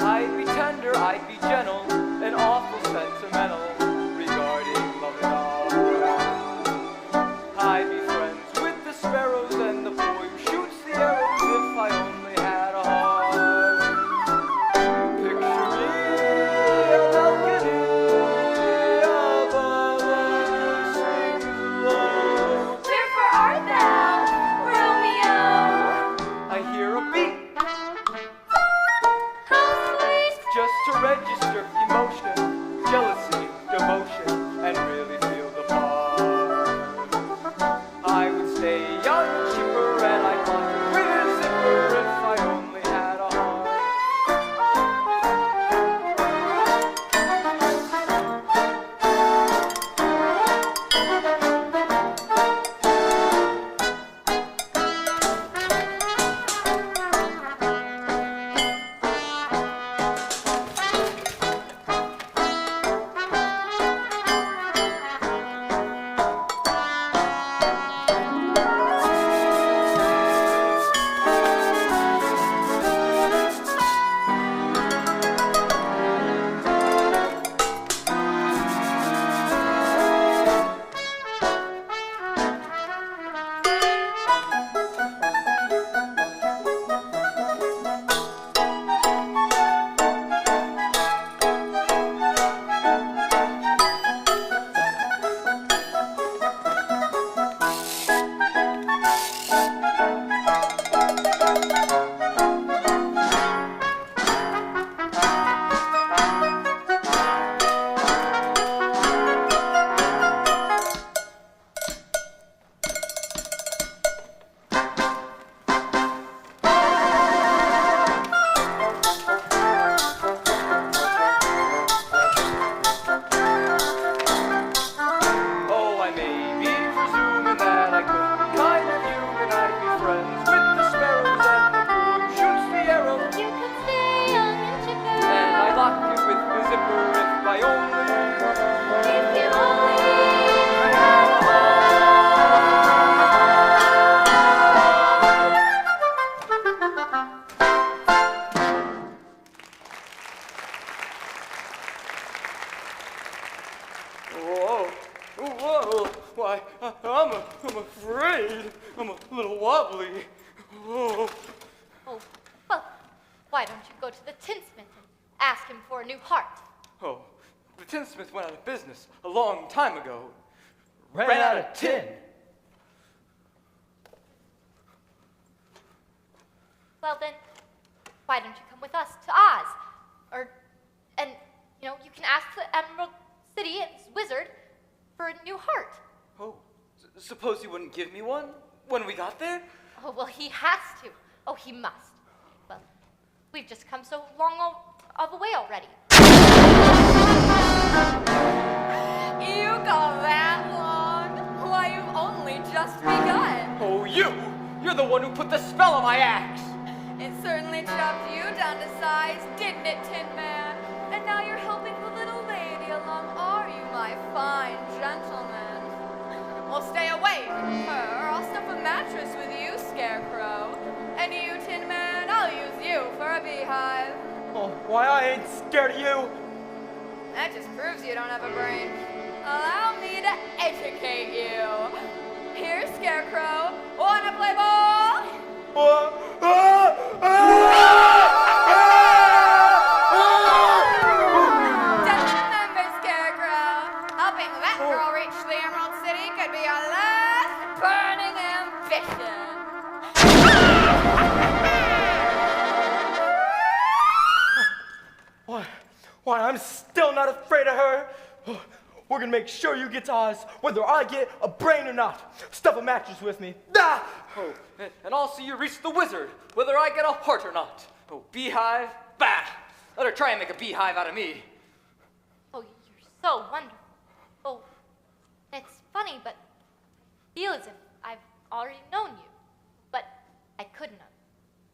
I'd be tender, I'd be gentle, and awful sentimental regarding love and art. I'd be friends with the sparrows and the boy who shoots the arrows if I only had a heart. Picture me a balcony above a listening glow. Wherefore art thou, Romeo? I hear a beat How sweet! just to register emotion, jealousy, devotion, and really feel the part. I would stay young and cheaper, and I'd lock it with a zipper if I only had a heart. Oh, I may be presuming that I could be kind of human. I'd be friends with the sparrows and the boy who shoots the arrow. You could stay young and chipper. And I lock you with the zipper if I only. If you only Had a Whoa, why, I'm afraid. I'm a little wobbly. Oh. Oh, well, why don't you go to the tinsmith and ask him for a new heart. Oh, the tinsmith went out of business a long time ago. Ran out of tin. Well then, why don't you come with us to Oz? You can ask the Emerald City's wizard for a new heart. Oh, suppose he wouldn't give me one when we got there? Oh, well, he has to. Oh, he must. Well, we've just come so long of a way already. You got that long? Why, you've only just begun. Oh, you're the one who put the spell on my axe. It certainly chopped you down to size, didn't it, Tin Man? And now you're helping the little lady along, are you, my fine gentleman? Well, stay away from her, or I'll stuff a mattress with you, Scarecrow. And you, Tin Man, I'll use you for a beehive. Oh, why, I ain't scared of you. That just proves you don't have a brain. Allow me to educate you. Here, Scarecrow, wanna play ball? Just remember, Scarecrow, helping that girl reach the Emerald City could be your last burning ambition. Why, I'm still not afraid of her. We're gonna make sure you get to Oz, whether I get a brain or not. Stuff a mattress with me. Ah! Oh, and I'll see you reach the wizard, whether I get a heart or not. Oh, beehive, bah! Let her try and make a beehive out of me. Oh, you're so wonderful. Oh, it's funny, but I feel as if I've already known you. But I couldn't have.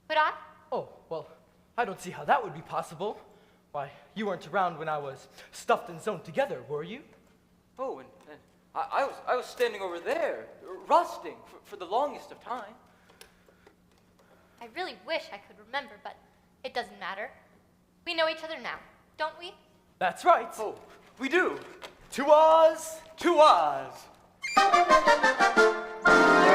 Could I? Oh, well, I don't see how that would be possible. Why, you weren't around when I was stuffed and sewn together, were you? Oh, and I was standing over there, rusting for the longest of time. I really wish I could remember, but it doesn't matter. We know each other now, don't we? That's right. Oh, we do. To Oz! To Oz! We're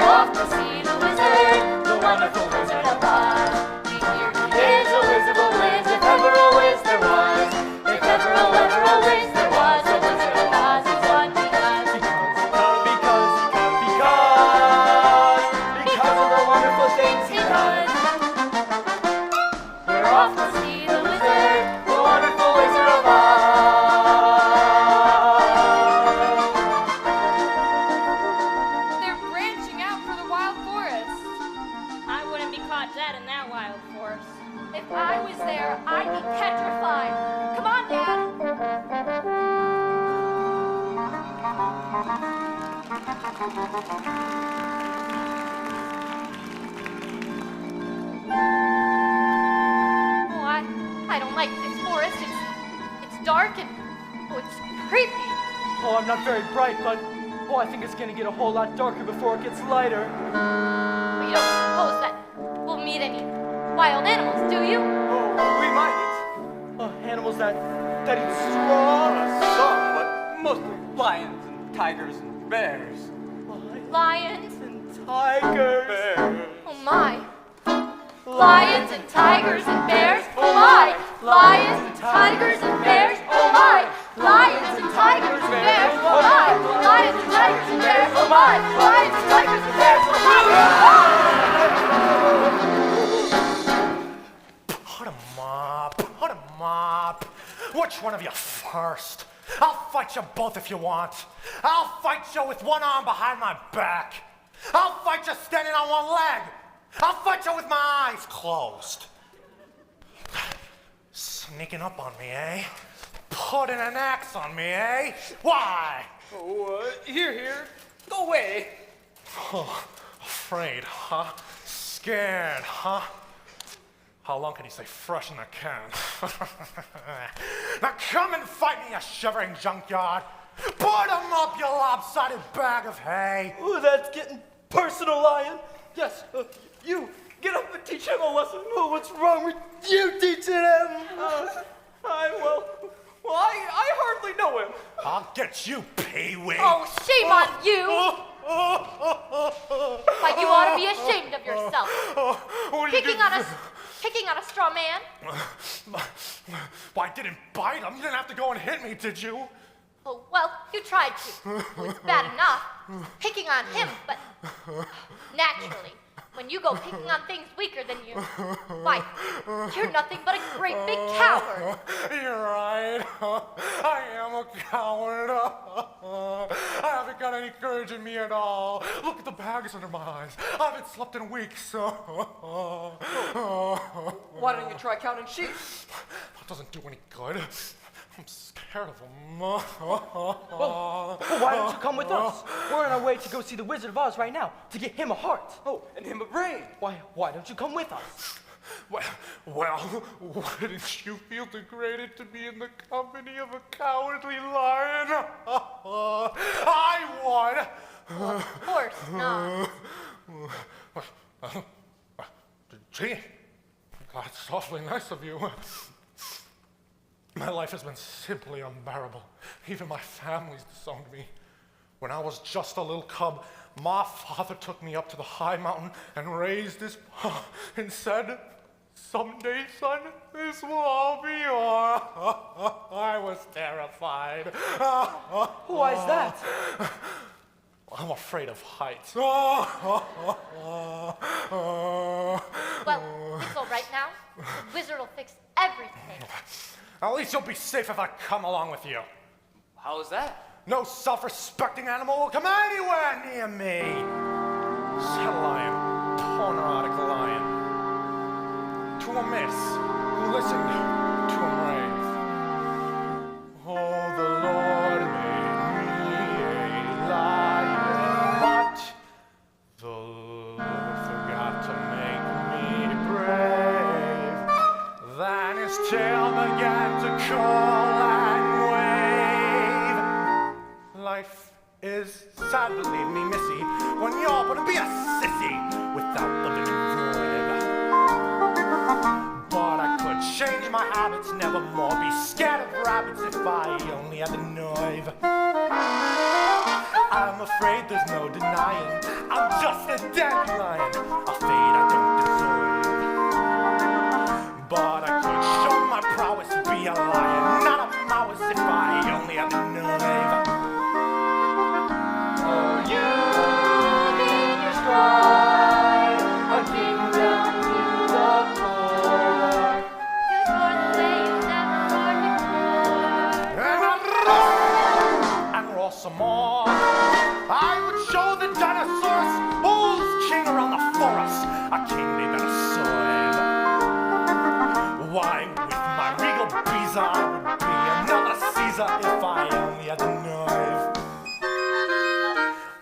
off to see the wizard, the wonderful Wizard of Oz. We hear he is a wiz of a wiz, if ever a wiz there was. If ever a wiz there was, the Wizard of Oz is one because of the wonderful things he does. We're off to see the wizard, the wonderful Wizard of Oz. They're branching out for the wild forest. I wouldn't be caught dead in that wild forest. If I was there, I'd be petrified. Come on, Dad. Oh, I don't like this forest. It's dark and it's creepy. Oh, I'm not very bright, but I think it's gonna get a whole lot darker before it gets lighter. But you don't suppose that we'll meet any wild animals, do you? Oh, we might. Animals that eat straw. Some, but mostly lions and tigers and bears. Lions. And tigers. Bears. Oh my. Lions and tigers and bears. Oh my. Lions and tigers and bears. Oh my. Lions and tigers and bears. Oh my. Lions and tigers and bears. Oh my. Lions and tigers and bears. Oh my. Put 'em up, put 'em up. Which one of you first? I'll fight you both if you want. I'll fight you with one arm behind my back. I'll fight you standing on one leg. I'll fight you with my eyes closed. Sneaking up on me, eh? Putting an axe on me, eh? Why? Oh, here. Go away. Oh, afraid, huh? Scared, huh? How long can you stay fresh in the can? Now come and fight me, you shivering junkyard. Put 'em up, you lopsided bag of hay. Ooh, that's getting personal, Lion. Yes, you get up and teach him a lesson. Oh, what's wrong with you teaching him? I hardly know him. I'll get you, Pee-wee. Oh, shame on you. Why, you ought to be ashamed of yourself. What are you Picking doing? on us picking on a straw man. Well, I didn't bite him. You didn't have to go and hit me, did you? Oh, well, you tried to. Well, it's bad enough picking on him, but naturally, when you go picking on things weaker than you, why, you're nothing but a great big coward. You're right. I am a coward. I haven't got any courage in me at all. Look at the bags under my eyes. I haven't slept in weeks. Why don't you try counting sheep? That doesn't do any good. I'm scared of them. Well, why don't you come with us? We're on our way to go see the Wizard of Oz right now to get him a heart. Oh, and him a brain. Why don't you come with us? Well, wouldn't you feel degraded to be in the company of a cowardly lion? I would. Well, of course not. Gee, that's awfully nice of you. My life has been simply unbearable. Even my family's disowned me. When I was just a little cub, my father took me up to the high mountain and raised his paw and said, "Someday, son, this will all be yours." I was terrified. Why is that? I'm afraid of heights. Well, it's all right now. The wizard will fix everything. At least you'll be safe if I come along with you. How is that? No self-respecting animal will come anywhere near me. Said lion, poor neurotic lion. To a miss who listened to him rave. Oh, the Lord made me a lion, but the Lord forgot to make me brave. Then his tail began to curl and wave. Life is sad, believe me, missy, when you're gonna be a sissy without the living void. But I could change my habits, never more be scared of rabbits if I only had the nerve. I'm afraid there's no denying I'm just a dandelion, a fate I don't deserve. But I could show my prowess, be a lion, not a mouse if I only had the nerve. Oh, you need your stride, a kingdom to the core. You tore the way you never roared before. And roar some more. I would show the dinosaurs who's king around the forest, a king they better serve. Why, with my regal bees, I would be another Caesar if I only had the nerve.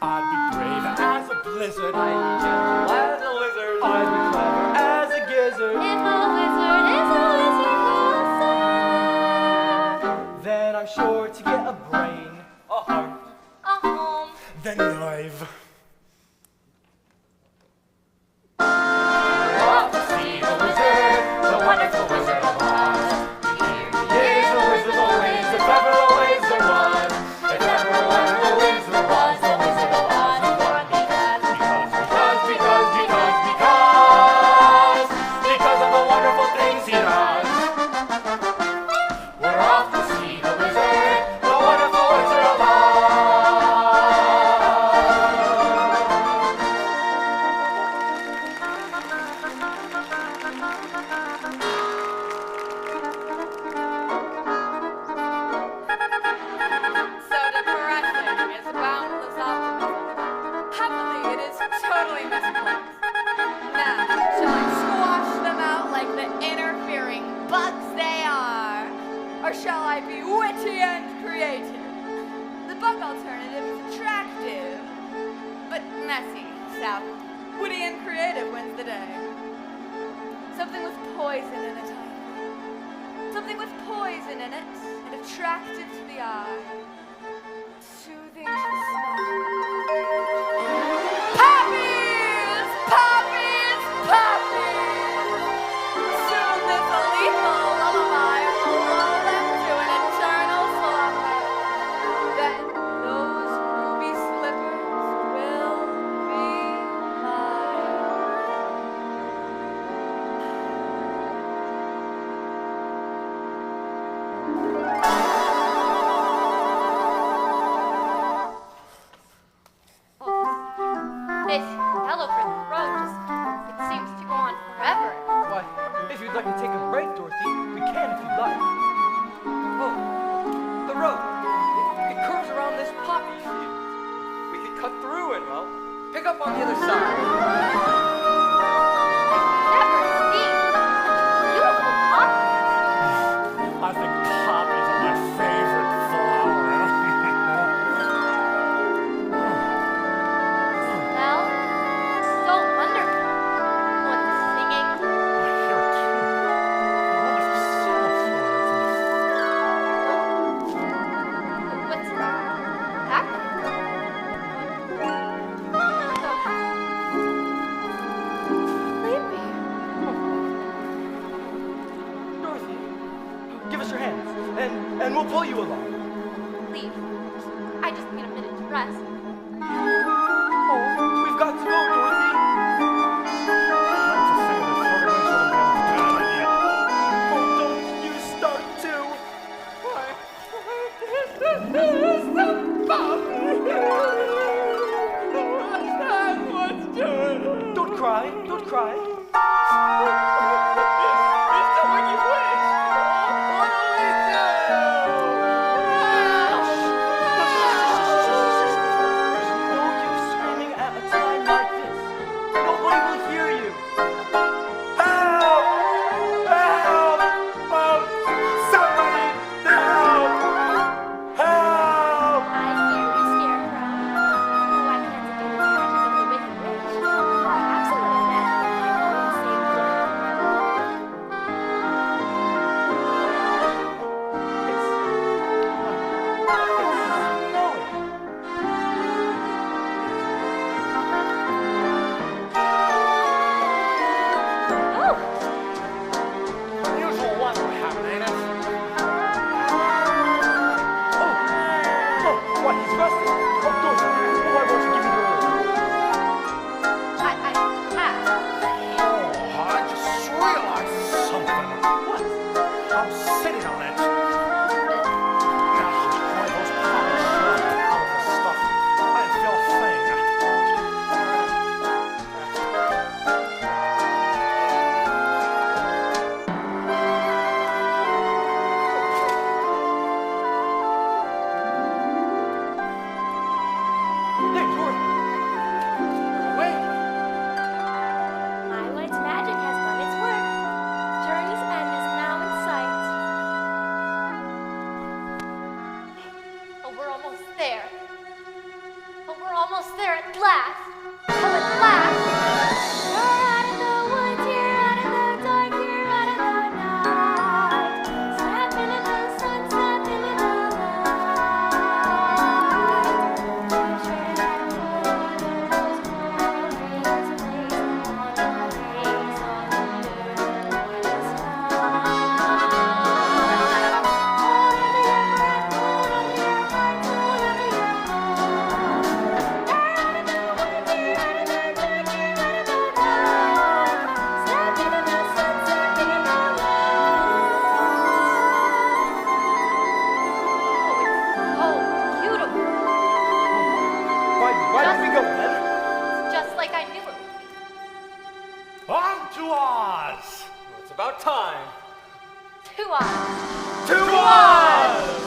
I'd be brave as a blizzard, I'd be gentle as a lizard. I'd be clever as a gizzard. If a wizard is a wizard, Then I'm sure to get a brain, a heart. a home. the nerve. Off to see the wizard, the wonderful Wizard of Oz. Here he is, the wizard always, if ever always there was. If ever a wizard was, the Wizard of Oz is born because of the wonderful things he does. We're off to see the wizard, the wonderful Wizard of Oz. So depressing is boundless optimism. Happily, it is totally misplaced. Now, shall I squash them out like the interfering bugs they are? Or shall I be witty and creative? The bug alternative is attractive, but messy, so witty and creative wins the day. Something with poison in it, I think. Something with poison in it and attractive to the eye. Soothing to the smell. Poppies! Poppies! Poppies! Soon this lethal lullaby will lull them to an eternal slumber. Then those ruby slippers will be mine. cut through and, well, pick up on the other side. Never seen such beautiful poppies. I think poppies are my favorite flower. Smell so wonderful. One singing. I hear it too. I wonder if the xylophones What's happening? Dorothy, give us your hands, and we'll pull you along. Leave. I just need a minute to rest. Oh, we've got to go, Dorothy. Oh, don't you start to. Don't cry, don't cry. No use screaming at a time like this. Nobody will hear you. Help! Help! Oh, somebody! Help! Help! I hear you, Scarecrow. Oh, I can't do this magic of the Wicked Witch. Perhaps a little magic of my own will save the day. Oh, Unusual weather happening, ain't it? Oh, what, he's resting? Oh, Dorothy, why won't you give me your room? I have. Oh, I just realized something. What? I'm sitting on it. Now, boy, those poppers smell out of the stuff. I didn't feel a thing. Hey, Dorothy. You're awake. My witch magic has done its work. Journey's end is now in sight. Oh, we're almost there. Oh, we're almost there at last. Oh, at last. You're out of the woods, you're out of the dark, you're out of the night. Step into the sun, step into the light. You tread on those glorious places on the face of the morning sky. Hold under your breath, hold under your heart, hold under your mind. You're out of the woods, you're out of the dark, you're out of the night. Step into the sun, step into the Oh, beautiful. Why don't we go then? It's just like I knew it would be. On to Oz! It's about time. To us. To Oz!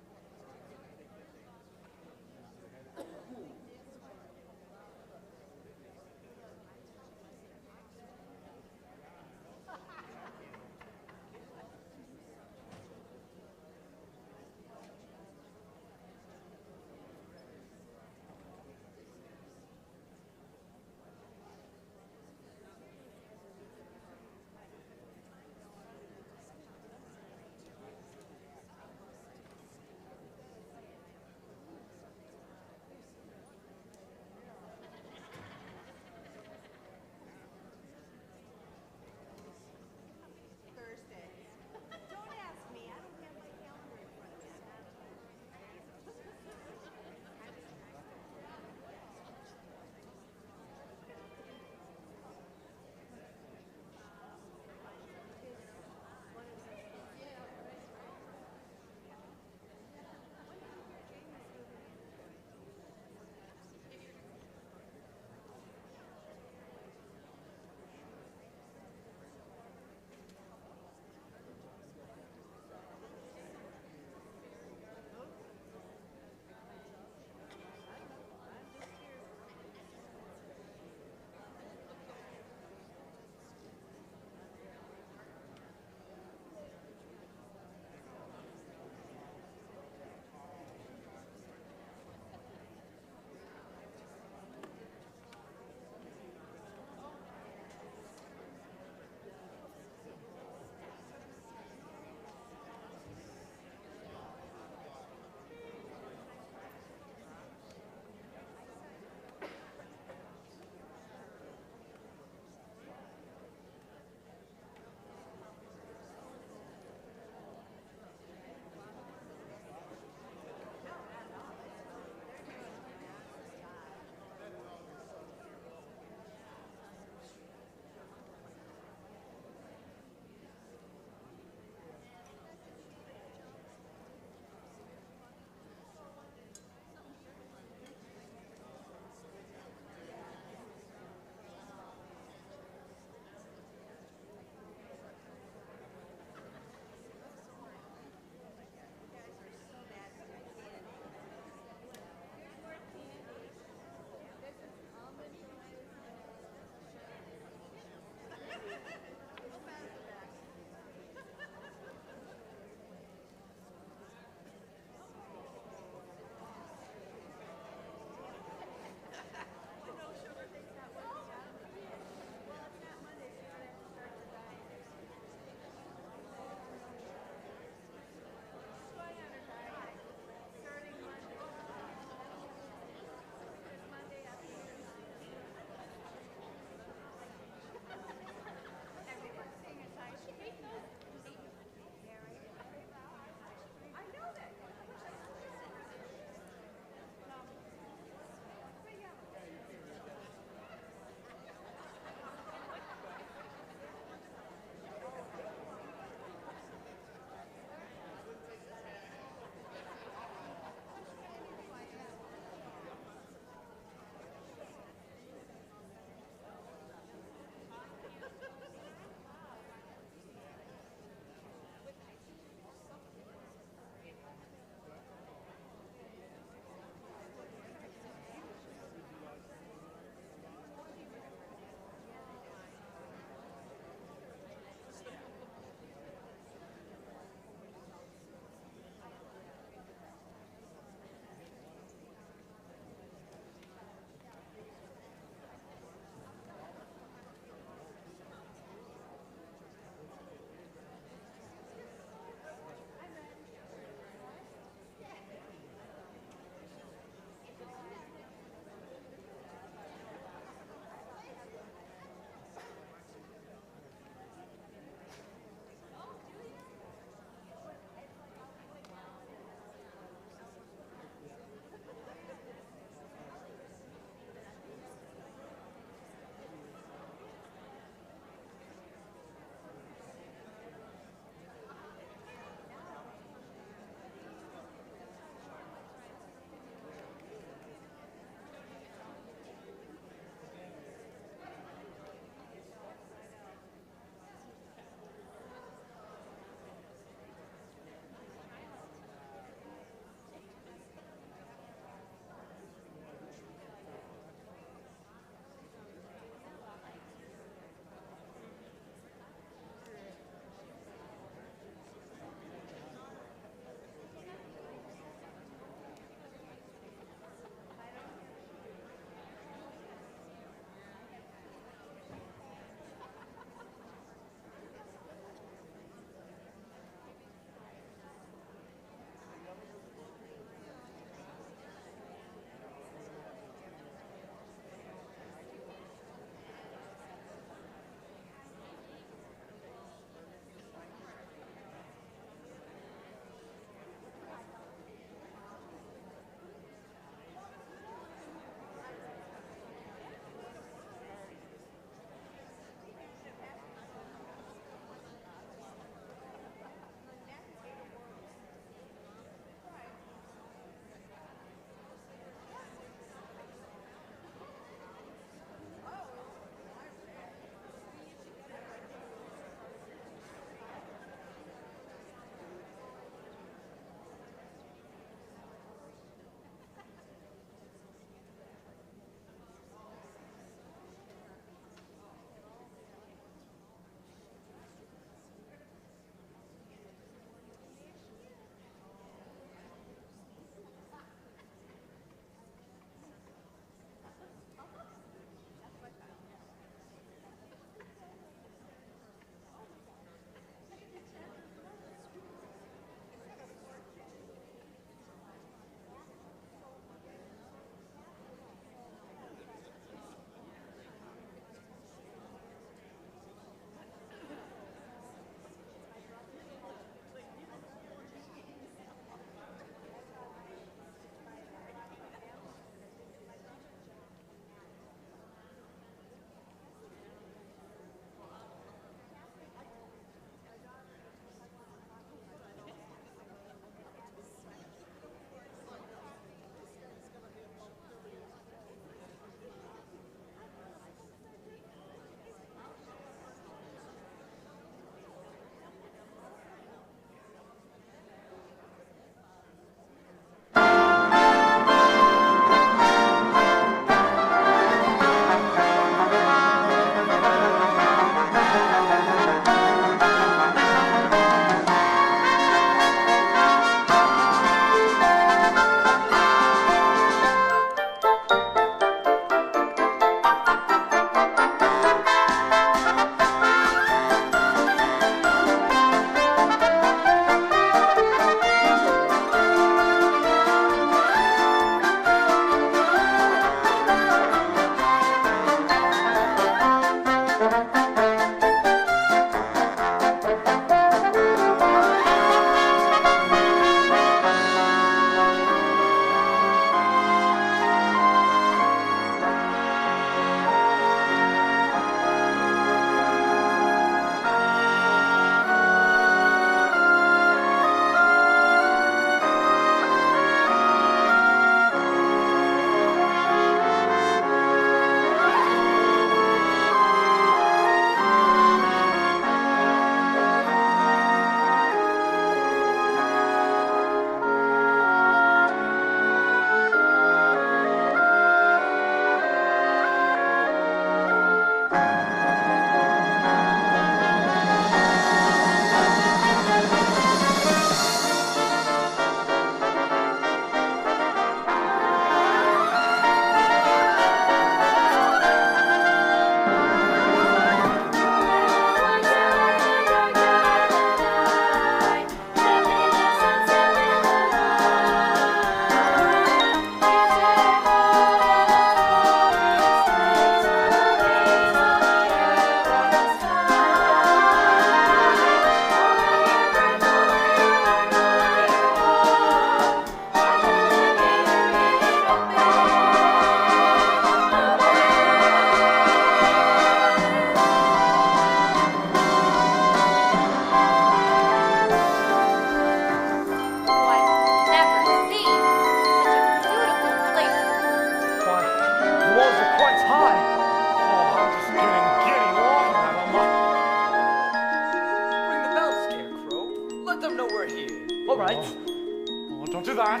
Let them know we're here. All right. Oh, don't do that.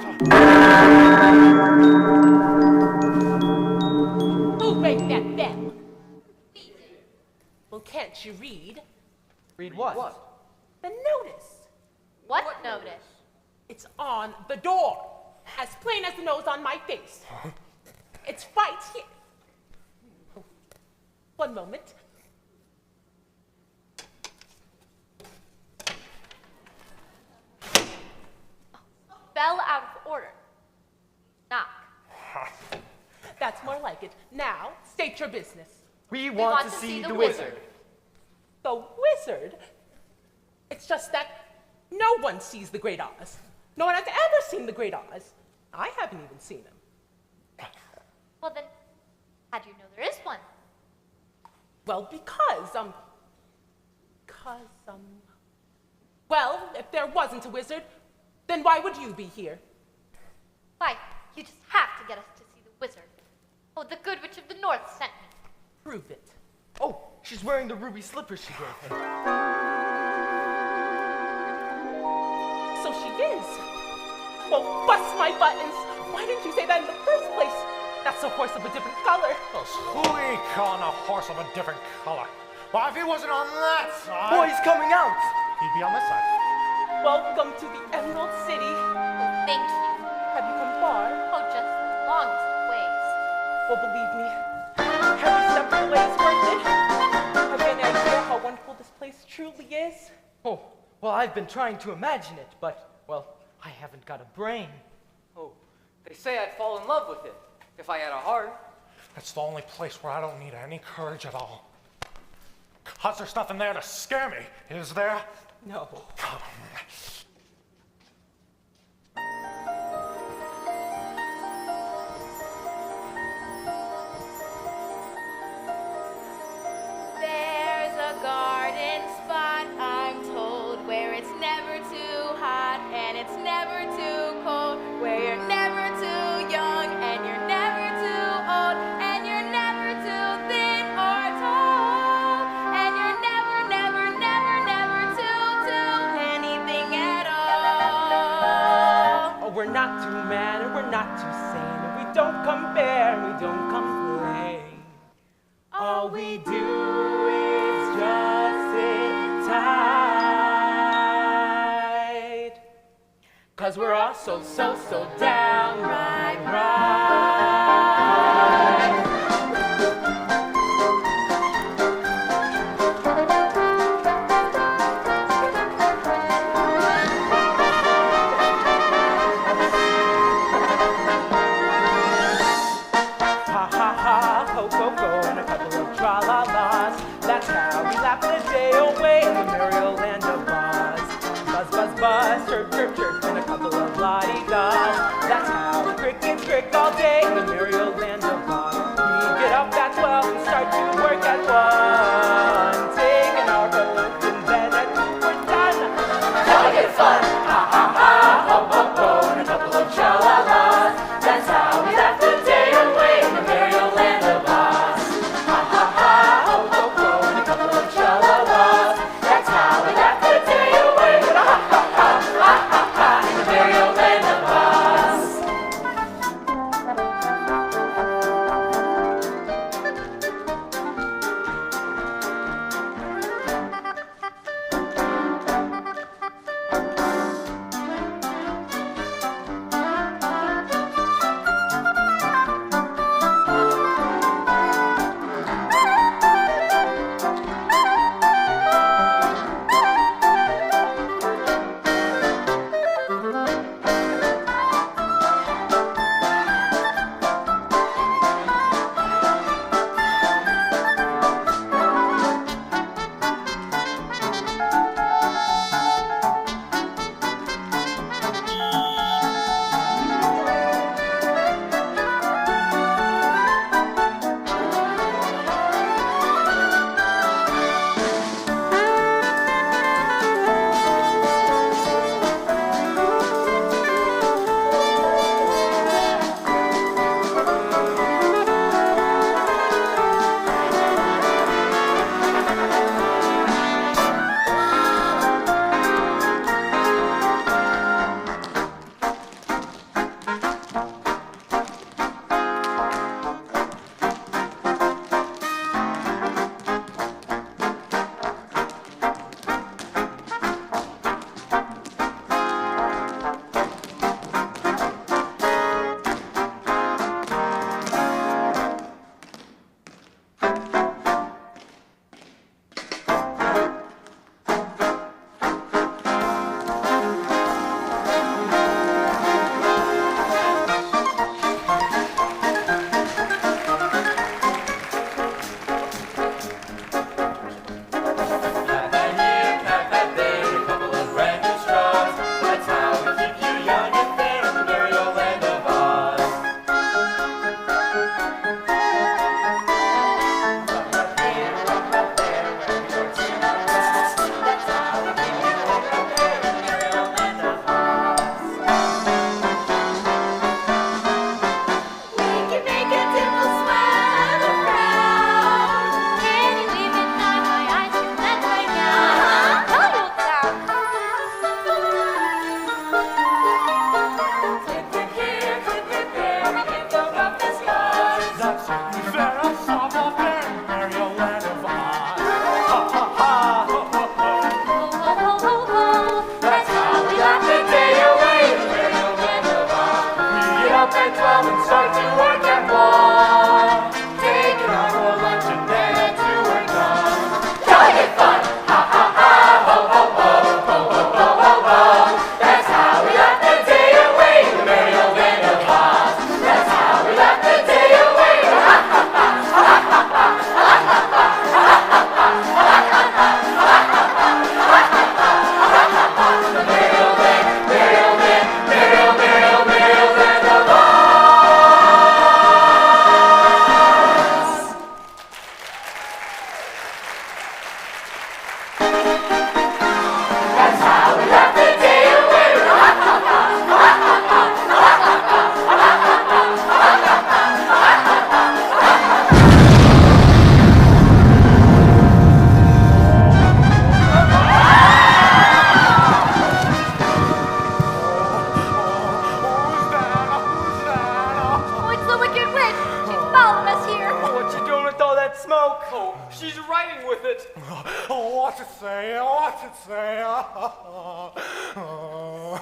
Who rang that bell? Well, can't you read? Read what? The notice. What notice? It's on the door. As plain as the nose on my face. It's right here. One moment. Bell out of order. Knock. That's more like it. Now, state your business. We want to see the wizard. The wizard? It's just that no one sees the Great Oz. No one has ever seen the Great Oz. I haven't even seen him. Well then, how do you know there is one? Well, well, if there wasn't a wizard, then why would you be here? Why, you just have to get us to see the wizard. Oh, the good witch of the north sent me. Prove it. Oh, she's wearing the ruby slippers she gave him. So she is. Well, bust my buttons. Why didn't you say that in the first place? That's a horse of a different color. Those hooey calling a horse of a different color. Well, if he wasn't on that side, Boy, he's coming out. he'd be on this side. Welcome to the Emerald City. Oh, thank you. Have you come far? Oh, just the longest of ways. Well, believe me, every step of the way is worth it. Have you any idea how wonderful this place truly is? Oh, well, I've been trying to imagine it, but, well, I haven't got a brain. Oh, they say I'd fall in love with it if I had a heart. It's the only place where I don't need any courage at all. 'Cause there's nothing there to scare me, is there? No. There's a garden spot, I'm told, where it's never too hot and it's never too cold, where you're never too young and you're never too old, and you're never too thin or tall, and you're never, never, never, never too anything at all. Oh, we're not too mad and we're not too sane, and we don't compare and we don't complain. All we do is just sit tight, 'cause we're all so downright right. Ha ha ha, ho go go, and a couple of tra-la-las. That's how we laugh the day away in the merry old land of Oz. Buzz, buzz, buzz, chirp, chirp, chirp, and a couple of la-di-das. That's how the crickets crick all day in the merry old land of Oz. We get up at 12 and start to work at 1. Taking our clothes in bed at 2, we're done. Delicate fun, ha ha ha, ho ho ho, and a couple of tra-la-las. That's how we laugh the day away in the merry old land of Oz. Ha ha ha, ho ho ho, and a couple of tra-la-las. That's how we laugh the day away, ha ha ha, ha ha ha, in the merry old land of Oz.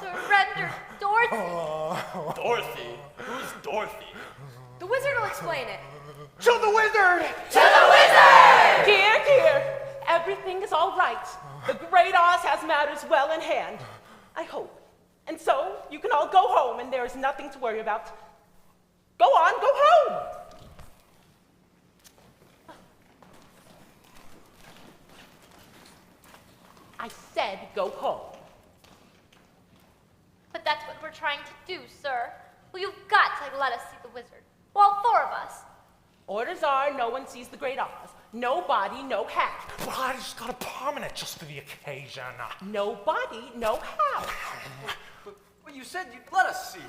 Surrender, Dorothy. Dorothy? Who's Dorothy? The wizard will explain it. To the wizard! Dear, dear, everything is all right. The Great Oz has matters well in hand, I hope. And so you can all go home and there is nothing to worry about. Go on, go home! I said go home. But that's what we're trying to do, sir. Well, you've got to let us see the wizard. Well, 4 of us. Orders are no one sees the Great Oz. Nobody, no how. But I just got a permanent just for the occasion. Nobody, no how. But you said you'd let us see him.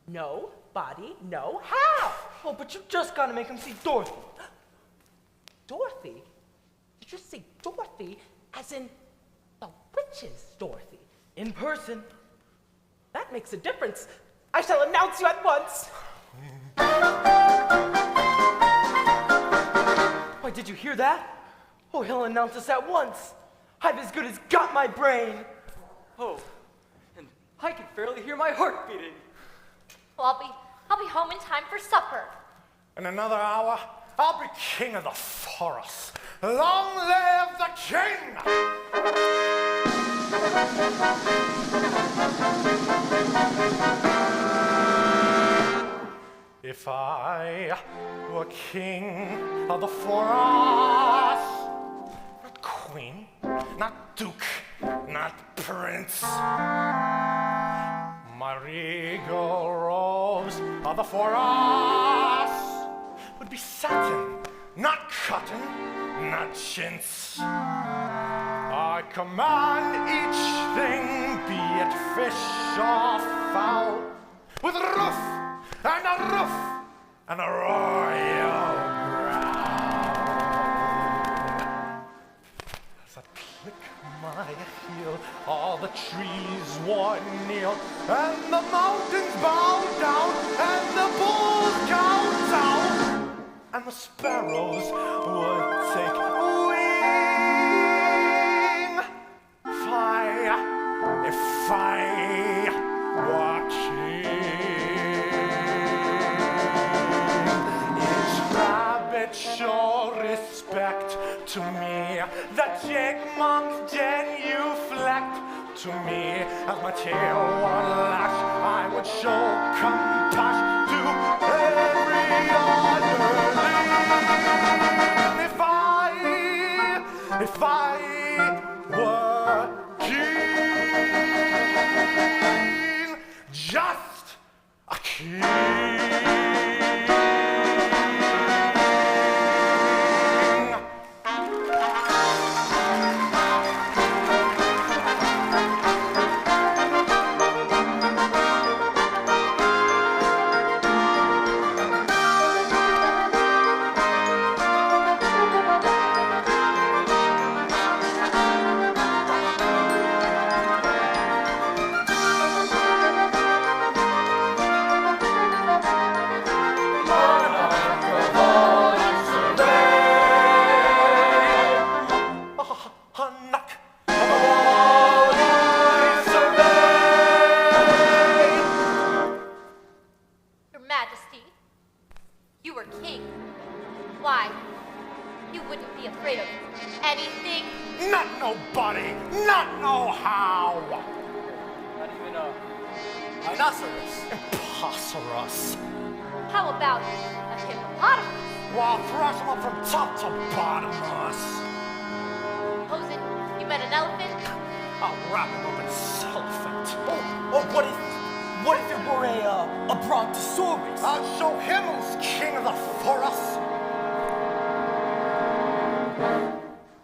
Nobody, no how. Oh, but you just gotta make him see Dorothy. Dorothy? Did you say Dorothy as in the witch's Dorothy? In person. That makes a difference. I shall announce you at once. Why, did you hear that? Oh, he'll announce us at once. I've as good as got my brain. Oh, and I can barely hear my heart beating. Well, I'll be home in time for supper. In another hour, I'll be king of the forest. Long live the king! If I were king of the forest, not queen, not duke, not prince, my regal robes of the forest would be satin, not cotton, not chintz. I command each thing, be it fish or fowl, with a roof and a roof and a royal ground. As I click my heel, all the trees would kneel, and the mountains bow down, and the bulls cow down, and the sparrows would take wing. If I were king, each rabbit show respect to me, the chipmunk genuflect to me. As my tail would lash, I would show compassion to every other ling. If I were king, just a king. Your Majesty, you were king. Why? You wouldn't be afraid of anything? Not nobody, not no how. Not even a rhinoceros. Imposterous. How about a hippopotamus? Well, I'll thrash them up from top to bottomless. Supposing you met an elephant? I'll wrap him up in cellophane. Oh, what if it were a brontosaurus? I'll show him who's king of the forest.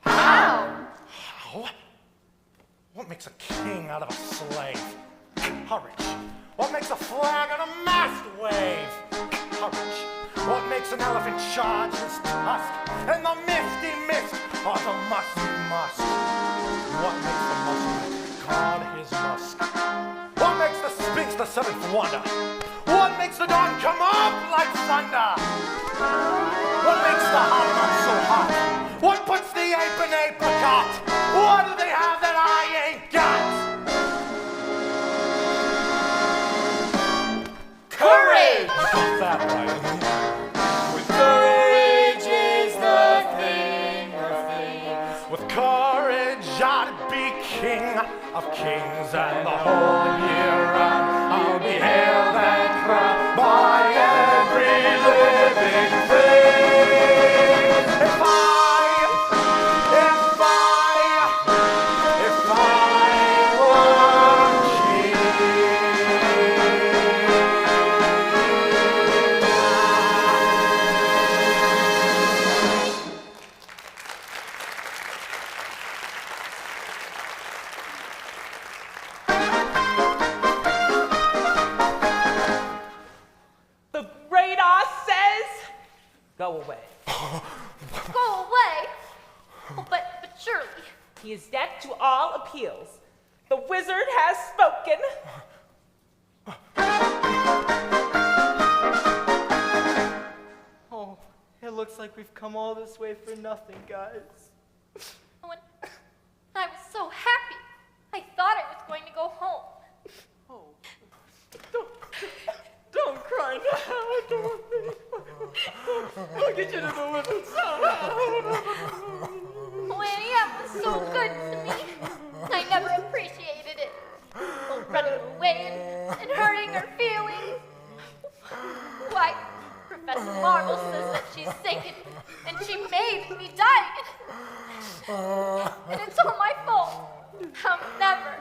How? How? What makes a king out of a slave? Courage. What makes a flag on a mast wave? Courage. What makes an elephant charge his tusk? And the misty mist or the musty musk? What makes the muskrat guard his musk? What makes the Sphinx the seventh wonder? What makes the dawn come up like thunder? What makes the hot not so hot? What puts the ape in apricot? What do they have that I ain't got? of kings and the whole year round. I'll be hailed and crowned by every living thing. If I were king. The radar says, go away. Go away. Oh, but surely. He is deaf to all appeals. The wizard has spoken. Oh, it looks like we've come all this way for nothing, guys. Oh, and I was so happy. I thought I was going to go home. Don't cry now, Dorothy. I'll get you to the wizard's house. Oh, Annie, that was so good to me. I never appreciated it. Oh, running away and hurting her feelings. Why, Professor Marvel says that she's sick and she may be dying. And it's all my fault. I'll never,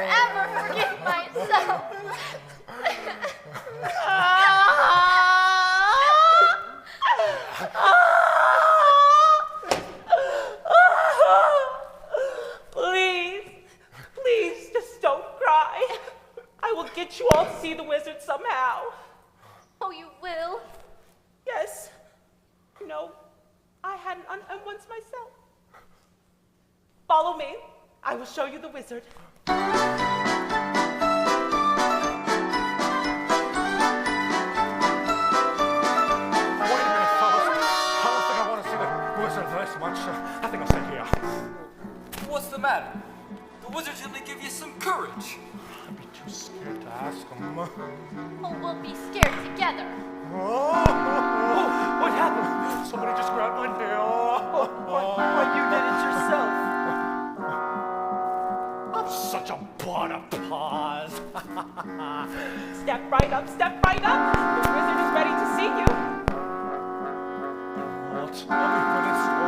ever forgive myself. Please, just don't cry. I will get you all to see the wizard somehow. Oh, you will? Yes. You know, I had an once myself. Follow me. I will show you the wizard. This much. I think I'll stay here. What's the matter? The wizard's gonna give you some courage. I'd be too scared to ask him. Oh, we'll be scared together. Oh, what happened? Somebody just grabbed my tail. But you did it yourself. I'm such a butt of paws. Step right up, step right up. The wizard is ready to see you. Oh, tell me when it's over.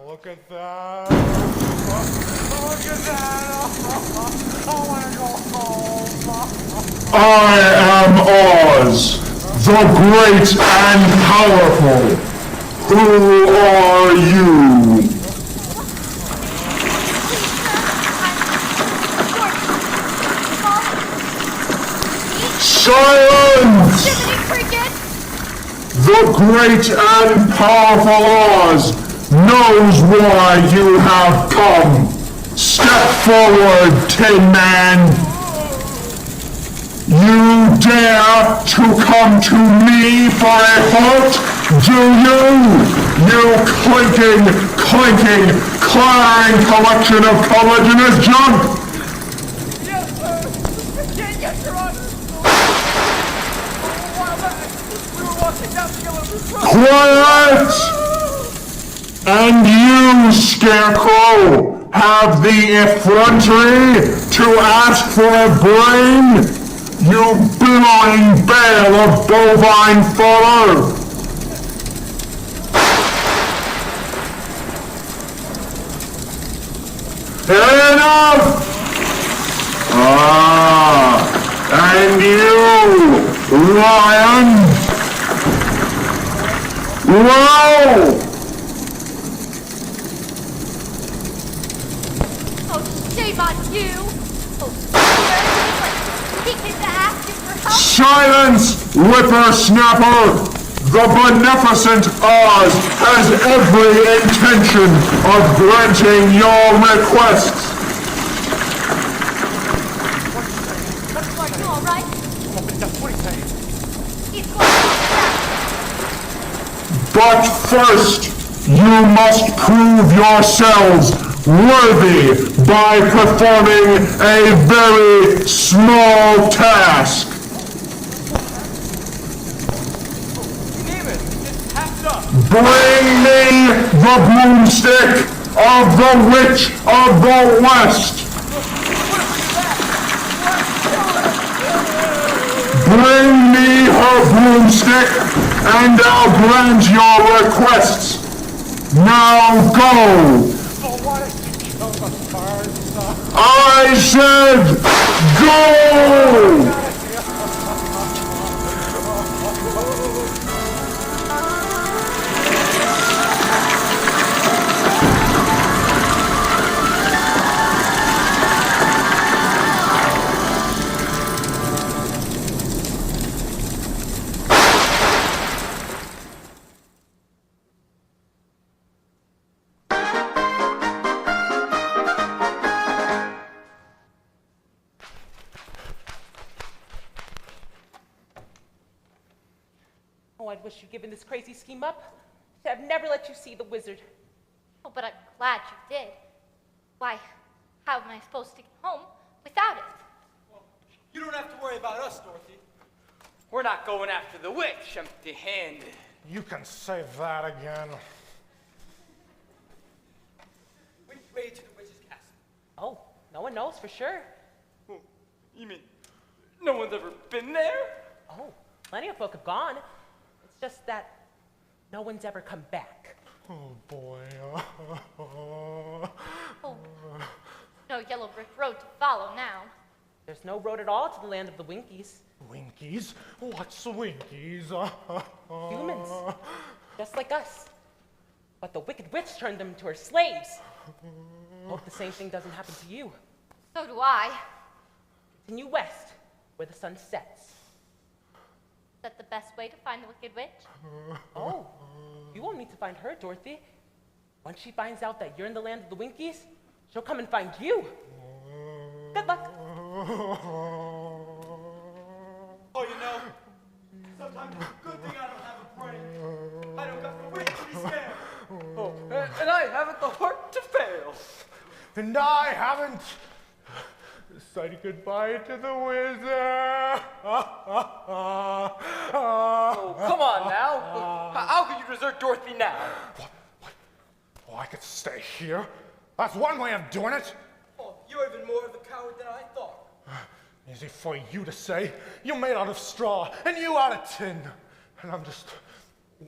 Look at that. Look at that. I want to go home. I am Oz, the great and powerful. Who are you? Silence! The great and powerful Oz knows why you have come. Step forward, Tin Man. You dare to come to me for a hurt, do you? You clinking, clattering collection of collagenous junk! Yes, sir. Yes, Your Honor. A while back, we were walking down the yellow Quiet! And you, Scarecrow, have the effrontery to ask for a brain? You billowing bale of bovine fodder! Enough! And you, lion! Whoa! Oh, shame on you! Oh, he came to ask you for help. Silence, whippersnapper! The beneficent Oz has every intention of granting your requests. Are you all right? What are you saying? He's going to But first, you must prove yourselves worthy by performing a very small task. Bring me the broomstick of the Witch of the West. Bring me her broomstick, and I'll grant your requests. Now go. I said go! Oh, I wish you'd given this crazy scheme up. I'd never let you see the wizard. Oh, but I'm glad you did. Why, how am I supposed to get home without it? Well, you don't have to worry about us, Dorothy. We're not going after the witch empty-handed. You can say that again. We made to the witch's castle. Oh, no one knows for sure. Oh, you mean no one's ever been there? Oh, plenty of folk have gone. It's just that no one's ever come back. Oh, boy. Oh, no yellow brick road to follow now. There's no road at all to the land of the Winkies. Winkies? What's Winkies? Humans, just like us. But the Wicked Witch turned them into her slaves. Hope the same thing doesn't happen to you. So do I. Continue west, where the sun sets. Is that the best way to find the Wicked Witch? Oh, you won't need to find her, Dorothy. Once she finds out that you're in the land of the Winkies, she'll come and find you. Good luck. Oh, you know, sometimes it's a good thing I don't have a brain. I don't got the wit to be scared. Oh, and I haven't the heart to fail. And I haven't said goodbye to the wizard. Oh, come on now. How could you desert Dorothy now? What? Oh, I could stay here. That's one way of doing it. Oh, you're even more of a coward than I thought. Easy for you to say. You're made out of straw, and you out of tin. And I'm just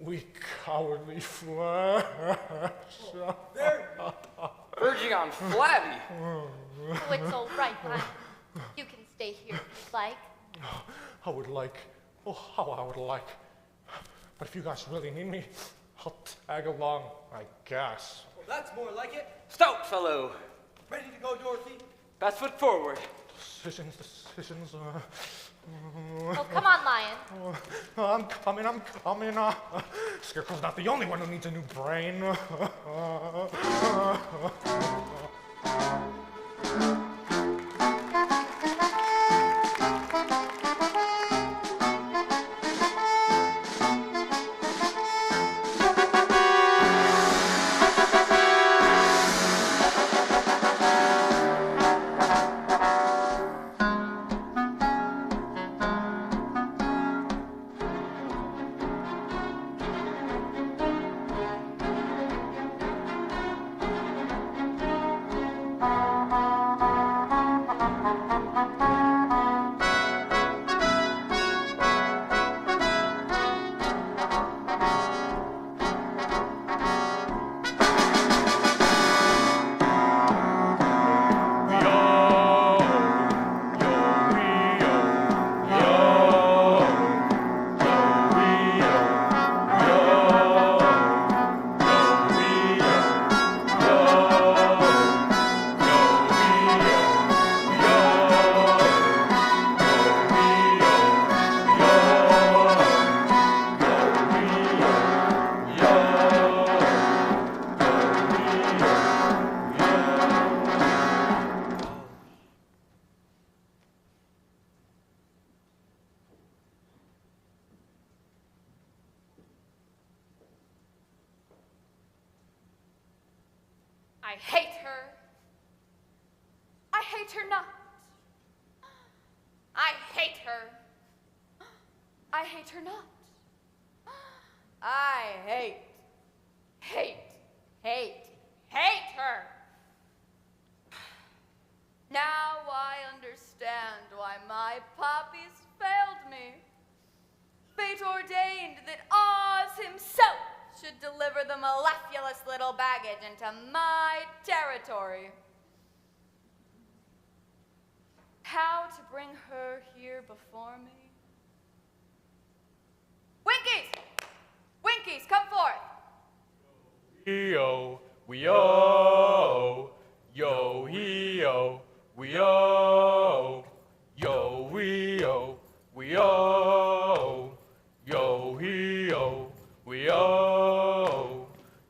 weak, cowardly flesh. Verging on flabby. Oh, it's all right, hon. You can stay here if you'd like. I would like, oh, how I would like. But if you guys really need me, I'll tag along, I guess. Well, that's more like it. Stout fellow. Ready to go, Dorothy? Best foot forward. Decisions. Oh, come on, Lion. I'm coming. Scarecrow's not the only one who needs a new brain. I hate her. I hate her not. I hate her. I hate her not. I hate her. Now I understand why my poppies failed me. Fate ordained that Oz himself should deliver the mellifluous little baggage into my territory. How to bring her here before me? Winkies! Winkies, come forth! Yo, we-o, yo, he-o, we-o, yo, we-o, we-o, yo, he-o, we-o,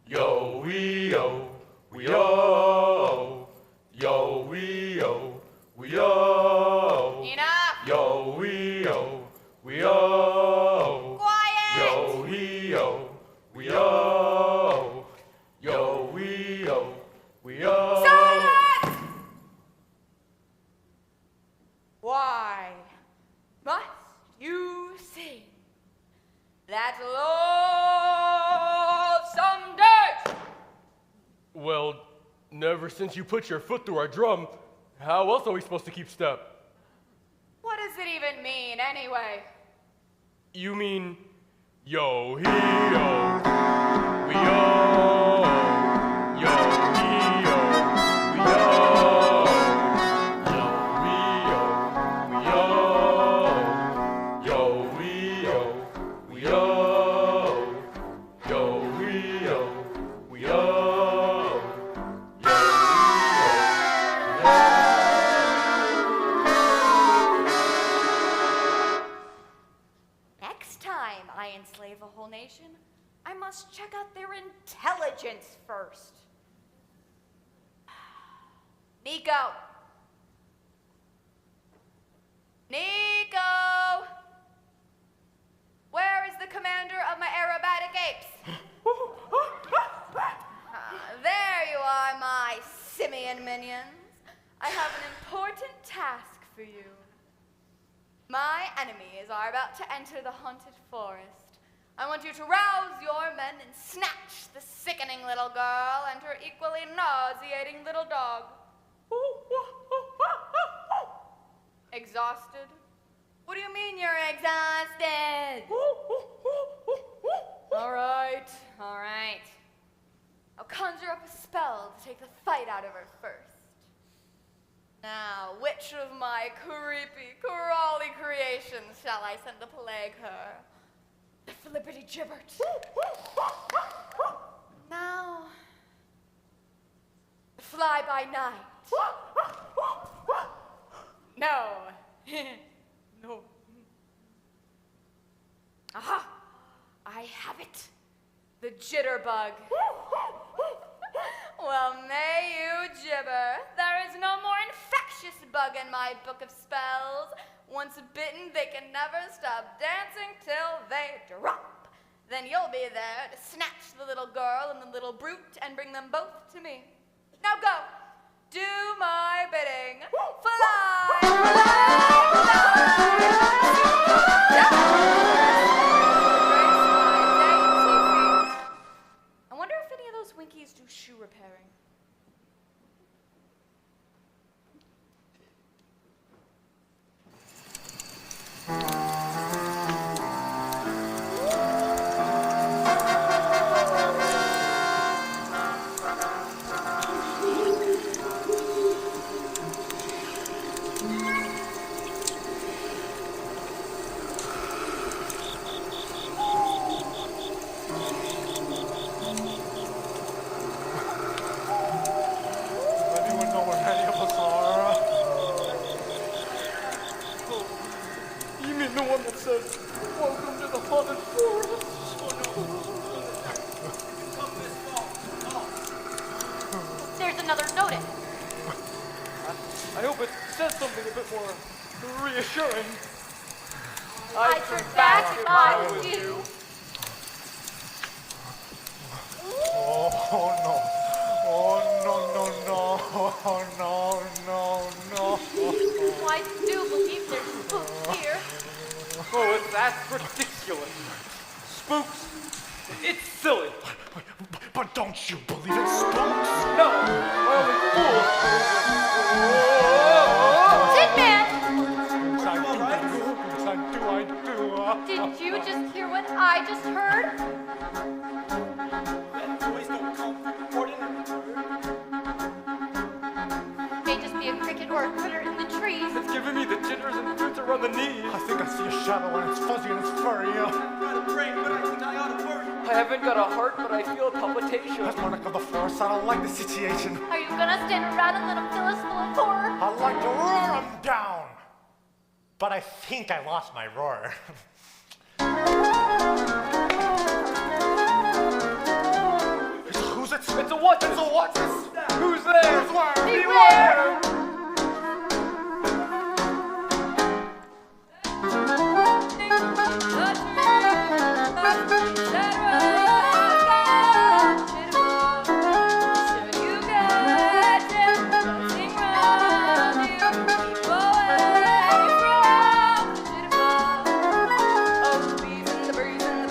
yo, we-o, we-o, yo, we-o, we-o, Enough! yo, we-o, we-o, Quiet! yo, he-o, we-o, yo, we-o, we-o. Silence! Why must you sing that loathsome dirge? Well, never since you put your foot through our drum, how else are we supposed to keep step? What does it even mean, anyway? You mean, yo, he-o, we-o, yo, he-o, we-o, yo, we-o, we-o, yo, we-o, we-o, Next time I enslave a whole nation, I must check out their intelligence first. Nico! Nico! Where is the commander of my aerobatic apes? There you are, my simian minions. I have an important task for you. My enemies are about to enter the haunted forest. I want you to rouse your men and snatch the sickening little girl and her equally nauseating little dog. Exhausted? What do you mean you're exhausted? All right. I'll conjure up a spell to take the fight out of her first. Now, which of my creepy, crawly creations shall I send to plague her? The flippity gibbert. Now, the fly by night. No. No. Aha! I have it. The jitterbug. Well, may you gibber. There is no more infectious bug in my book of spells. Once bitten, they can never stop dancing till they drop. Then you'll be there to snatch the little girl and the little brute and bring them both to me. Now go. Do my bidding. Fly, I wonder if any of those Winkies do shoe repairing. There's another notice. I hope it says something a bit more reassuring. I'd turn back if I was you. Oh no. Oh no, no, That's ridiculous. Spooks, it's silly. But don't you believe in spooks? No, only fools. Tin Man! I do. Did you just hear what I just heard? May just be a cricket or a critter in the trees. It's giving me the jitters and roots around the knees. I think I see a shadow and it's fuzzy and it's furry. I haven't got a heart, but I feel a palpitation. That's Monarch of the Forest. I don't like the situation. Are you gonna stand around and let them fill us full of horror? I'd like to roar them down. But I think I lost my roar. Who's it? It's a what? It's a what? Who's there? Who's where? Beware! Oh, the bees and the breeze and the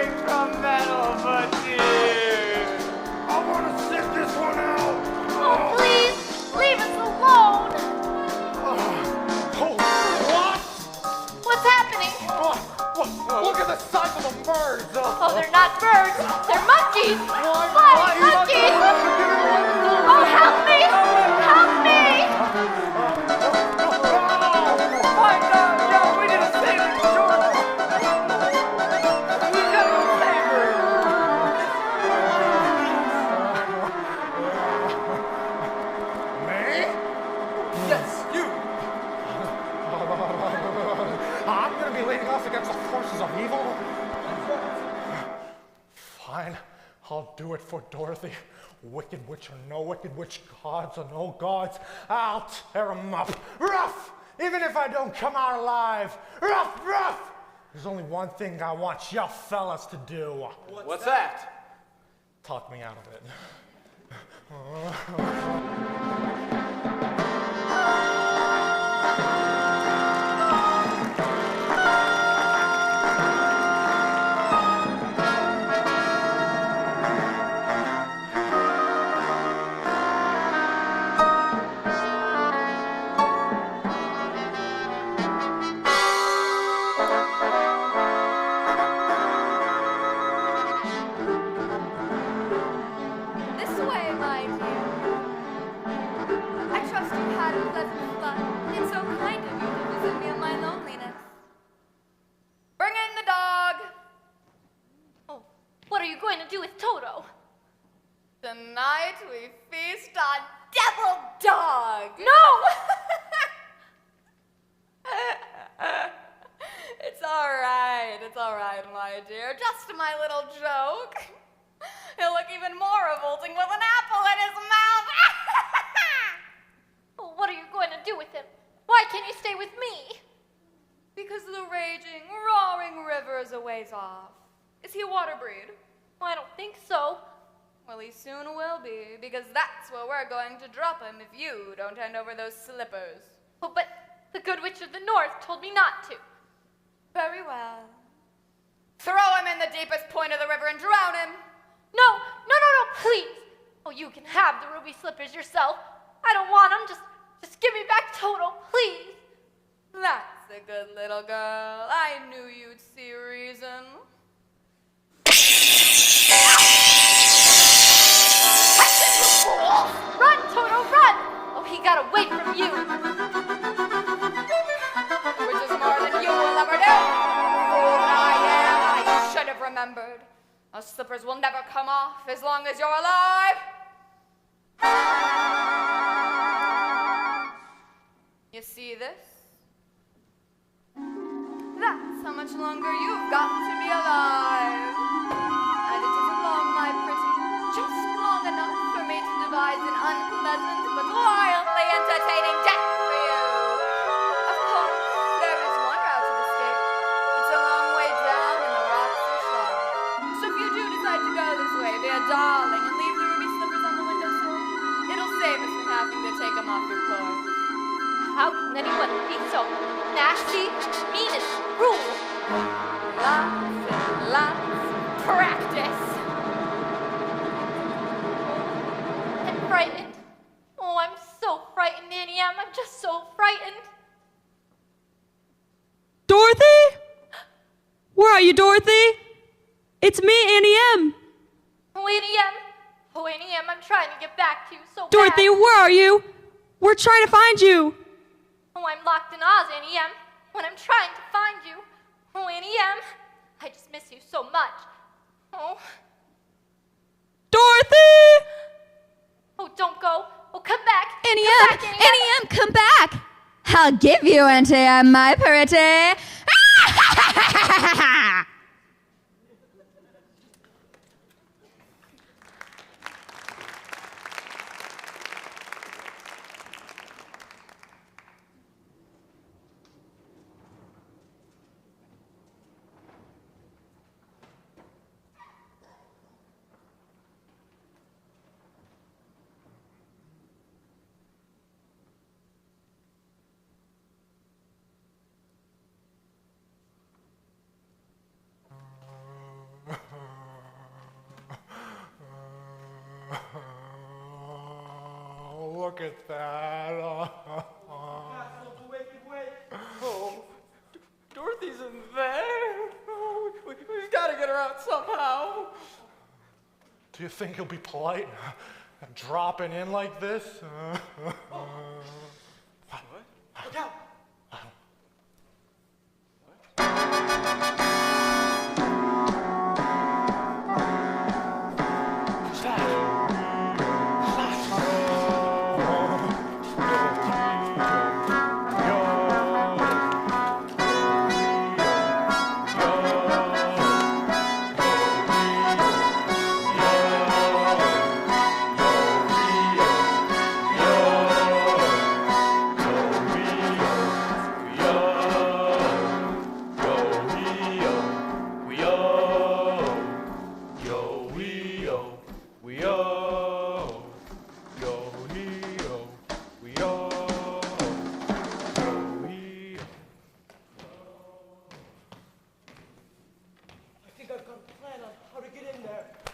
away from metal fatigue. I want to sit this one out. Oh, please, leave us alone. Oh, what? What's happening? Look at the size of the birds. Oh, they're not birds. They're monkeys. Why? Flying monkeys. Oh, help me. Help me. No, we need to save her, Jordan. We gotta save her. Me? Yes, you. I'm gonna be leading us against the forces of evil? Fine, I'll do it for Dorothy. Wicked witch or no wicked witch, gods or no gods, I'll tear 'em up. Rough! Even if I don't come out alive. Rough, rough! There's only one thing I want you fellas to do. What's that? Talk me out of it. This way, my dear. I trust you had a pleasant fun. It's so kind of you to visit me in my loneliness. Bring in the dog. Oh, what are you going to do with Toto? Tonight we feast on devil dog. No! It's all right, my dear. Just my little joke. He'll look even more revolting with an apple in his mouth. Oh, what are you going to do with him? Why can't you stay with me? Because the raging, roaring river is a ways off. Is he a water breed? I don't think so. Well, he soon will be, because that's where we're going to drop him if you don't hand over those slippers. Oh, but the Good Witch of the North told me not to. Very well. Throw him in the deepest point of the river and drown him. No, please. Oh, you can have the ruby slippers yourself. I don't want them. Just give me back Toto, please. That's a good little girl. I knew you'd see reason. Run, Toto, run! Oh, he got away from you. Which is more than you will ever do. Fool that I am, I should have remembered. Those slippers will never come off as long as you're alive. You see this? That's how much longer you've got to be alive. And it isn't long, my pretty, just long enough for me to devise an unpleasant but wildly entertaining death for you. Of course, there is one route of escape. It's a long way down and the rocks are sharp. So if you do decide to go this way, be a darling and leave the ruby slippers on the windowsill. It'll save us from having to take them off your porch. How can anyone be so nasty, mean, and cruel? Lots and lots of practice. I'm frightened. Oh, I'm so frightened, Annie M. I'm just so frightened. Dorothy? Where are you, Dorothy? It's me, Annie M. Oh, Annie M. Oh, Annie M. I'm trying to get back to you so Dorothy, bad. where are you? We're trying to find you. Oh, I'm locked in Oz, Annie M. When I'm trying to find you. Oh, Annie M. I just miss you so much. Oh. Dorothy! Oh, don't go. Oh, come back. Annie Come M. back, Annie M, come back. I'll give you Auntie M, my pretty. look at that. Oh, Dorothy's in there. Oh, we've got to get her out somehow. Do you think he'll be polite and dropping in like this? Look out. Who's that?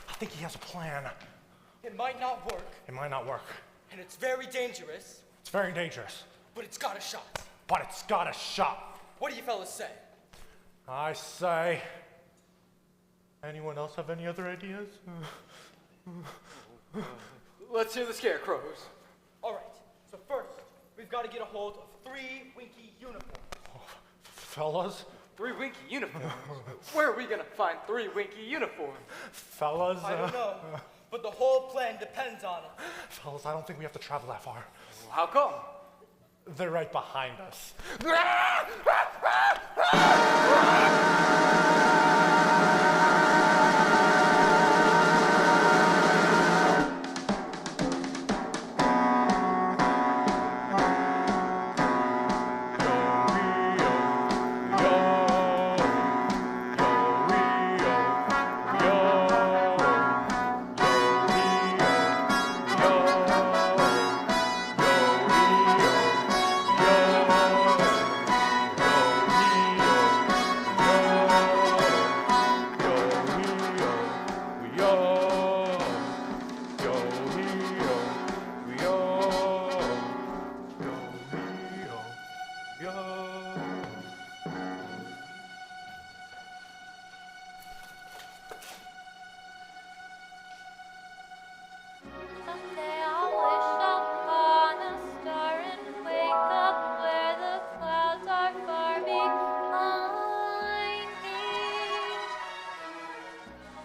I think he has a plan. It might not work, It might not work. and it's very dangerous, It's very dangerous, but it's got a shot. but it's got a shot. What do you fellas say? I say. Anyone else have any other ideas? Let's hear the scarecrows. All right, so first, we've got to get a hold of 3 Winky uniforms. Fellas? 3 Winky uniforms? Where are we going to find 3 Winky uniforms? Fellas? I don't know, but the whole plan depends on it. Fellas, I don't think we have to travel that far. How come? They're right behind us. Someday I'll wish upon a star and wake up where the clouds are far behind me,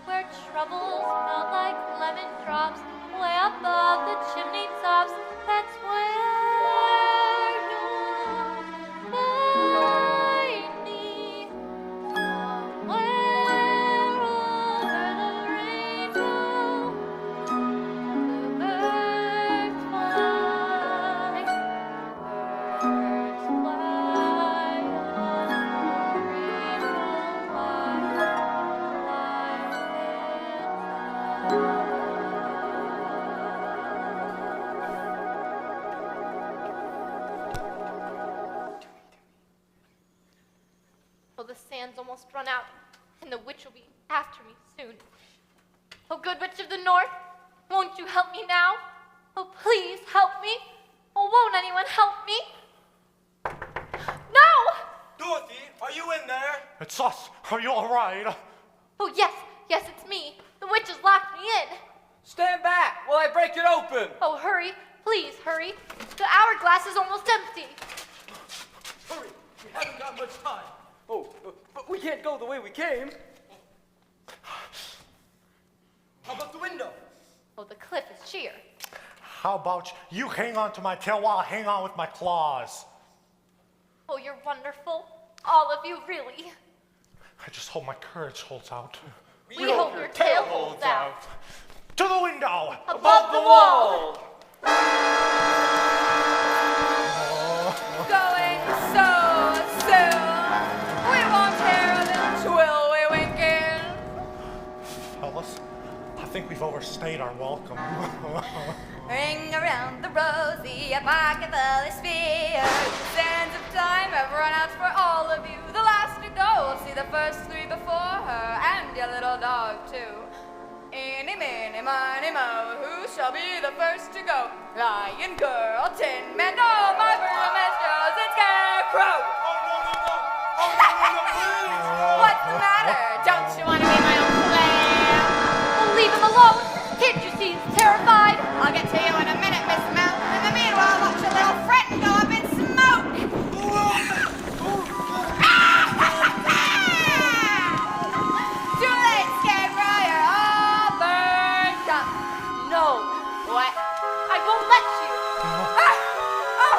where troubles melt like lemon drops way above the chimney tops. That's where you'll find me, somewhere over the rainbow. Birds fly on the Oh, the sand's almost run out, and the witch will be after me soon. Oh, good witch of the north, won't you help me now? Oh, please help me. Oh, won't anyone help me? No! Dorothy, are you in there? It's us. Are you all right? Oh, yes, it's me. The witch has locked me in. Stand back while I break it open. Oh, hurry, please hurry. The hourglass is almost empty. Hurry, we haven't got much time. Oh, but we can't go the way we came. How about the window? Oh, the cliff is sheer. How about you hang on to my tail while I hang on with my claws? Oh, you're wonderful. All of you, really. I just hope my courage holds out. We hope your tail holds out. To the window! Above the wall! Going so soon, we won't hear the twill we winking. Fellas, I think we've overstayed our welcome. Ring around the rosy, a pocket full of spheres. The sands of time have run out for all of you. The last to go will see the first 3 before her, and your little dog too. Eeny, meeny, Eeny, miny, moe, who shall be the first to go? Lion, girl, tin man, no, my burgomasters, it's Scarecrow! What's the matter? Don't you want to be my own slave? Well, leave him alone. Can't you see he's terrified? I'll get to you in a minute, Miss Mouse. In the meanwhile, watch your little friend go up in smoke! Too late, Scarecrow, you're all burned up. No. What? I won't let you. Oh,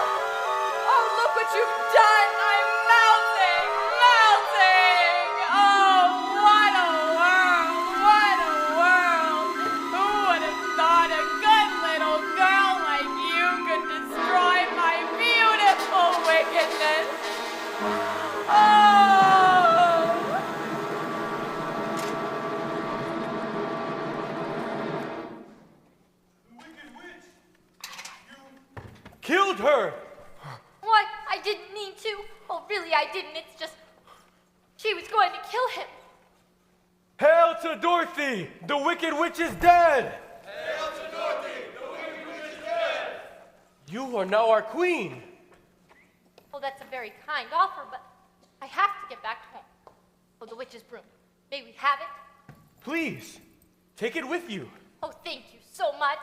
look what you've done! I'm melting! Melting! Oh, what a world! What a world! Who would have thought a good little girl like you could destroy my beautiful wickedness? Oh! Killed her! What? I didn't mean to. Oh, really, I didn't. It's just... She was going to kill him. Hail to Dorothy! The Wicked Witch is dead! Hail to Dorothy! The Wicked Witch is dead! You are now our queen. Oh, that's a very kind offer, but I have to get back home. Oh, the witch's broom. May we have it? Please, take it with you. Oh, thank you so much.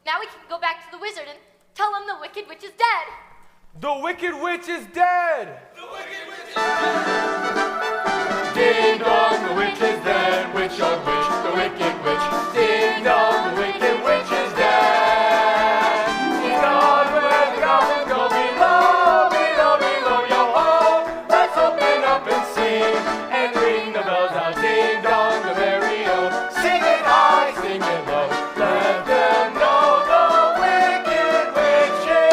Now we can go back to the wizard and tell him the Wicked Witch is dead. The Wicked Witch is dead! The Wicked Witch is dead! Ding dong, the witch is dead. Witch on witch, the wicked witch. Ding dong, the wicked witch is dead. Ding dong, where the goblins go below, below, below, yo ho. Let's open up and sing and ring the bells out. Ding dong, the merry-o. Sing it high, sing it low. Let them know the wicked witch is.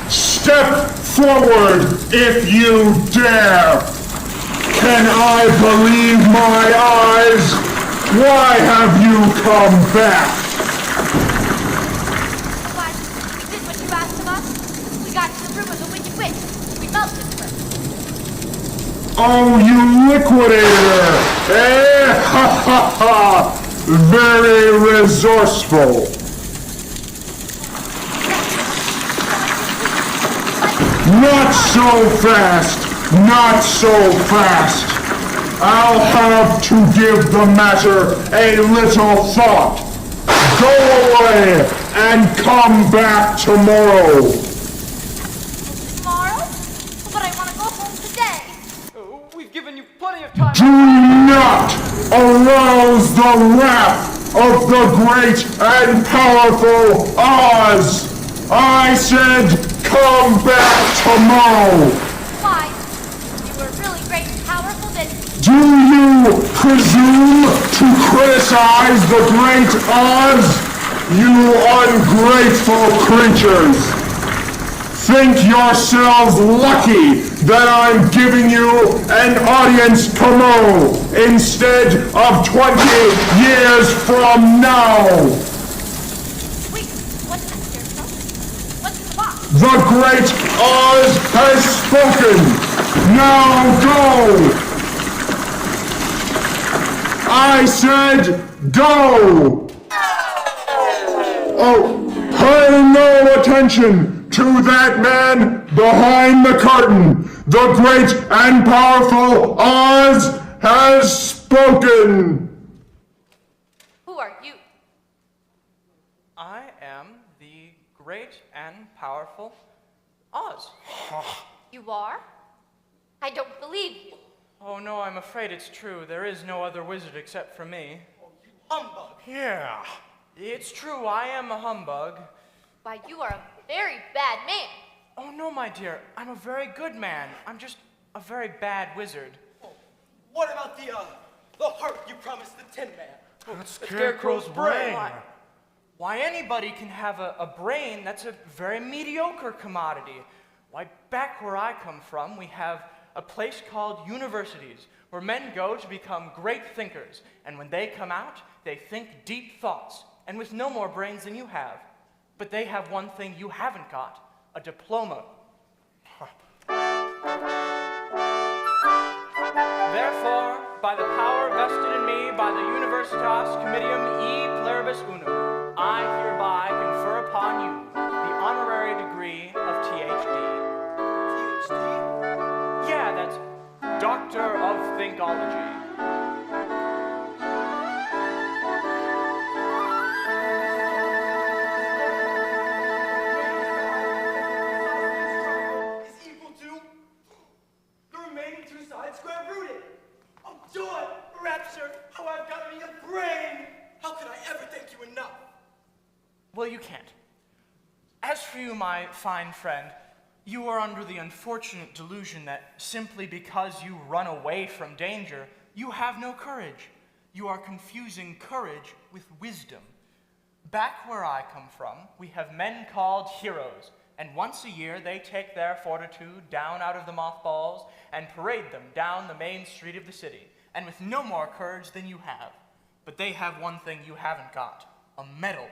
Step forward if you dare! Can I believe my eyes? Why have you come back? Why? We did what you asked of us. We got to the room of the Wicked Witch. We melted her. Oh, you liquidator! Eh, ha ha ha! Very resourceful. Not so fast! Not so fast! I'll have to give the matter a little thought. Go away and come back tomorrow. Tomorrow? But I want to go home today. Oh, we've given you plenty of time. Do not arouse the wrath of the great and powerful Oz! I said come back tomorrow! Why? You were really great and powerful, then Do you presume to criticize the great Oz? You ungrateful creatures! Think yourselves lucky that I'm giving you an audience tomorrow instead of 20 years from now! wait, what's that, Scarecrow? What's in the box? The great Oz has spoken! Now go! I said go! Oh, pay no attention to that man behind the curtain! The great and powerful Oz has spoken! Who are you? I am the great and powerful Oz. You are? I don't believe you. Oh no, I'm afraid it's true. There is no other wizard except for me. Humbug. Yeah. It's true, I am a humbug. Why, you are a very bad man. Oh no, my dear, I'm a very good man. I'm just a very bad wizard. What about the heart you promised the Tin Man? That's Scarecrow's brain. Why, anybody can have a brain. That's a very mediocre commodity. Why, back where I come from, we have a place called universities, where men go to become great thinkers. And when they come out, they think deep thoughts, and with no more brains than you have. But they have one thing you haven't got, a diploma. Therefore, by the power vested in me by the Universitas Comitium E Pluribus Unum, I hereby confer upon you the honorary degree of THD. THD? Yeah, that's Doctor of Thinkology. Is equal to the remaining two sides square rooted. Oh, joy, rapture, how I've got me a brain. How could I ever thank you enough? Well, you can't. As for you, my fine friend, you are under the unfortunate delusion that simply because you run away from danger, you have no courage. You are confusing courage with wisdom. Back where I come from, we have men called heroes, and once a year they take their fortitude down out of the mothballs and parade them down the main street of the city, and with no more courage than you have. But they have one thing you haven't got, a medal.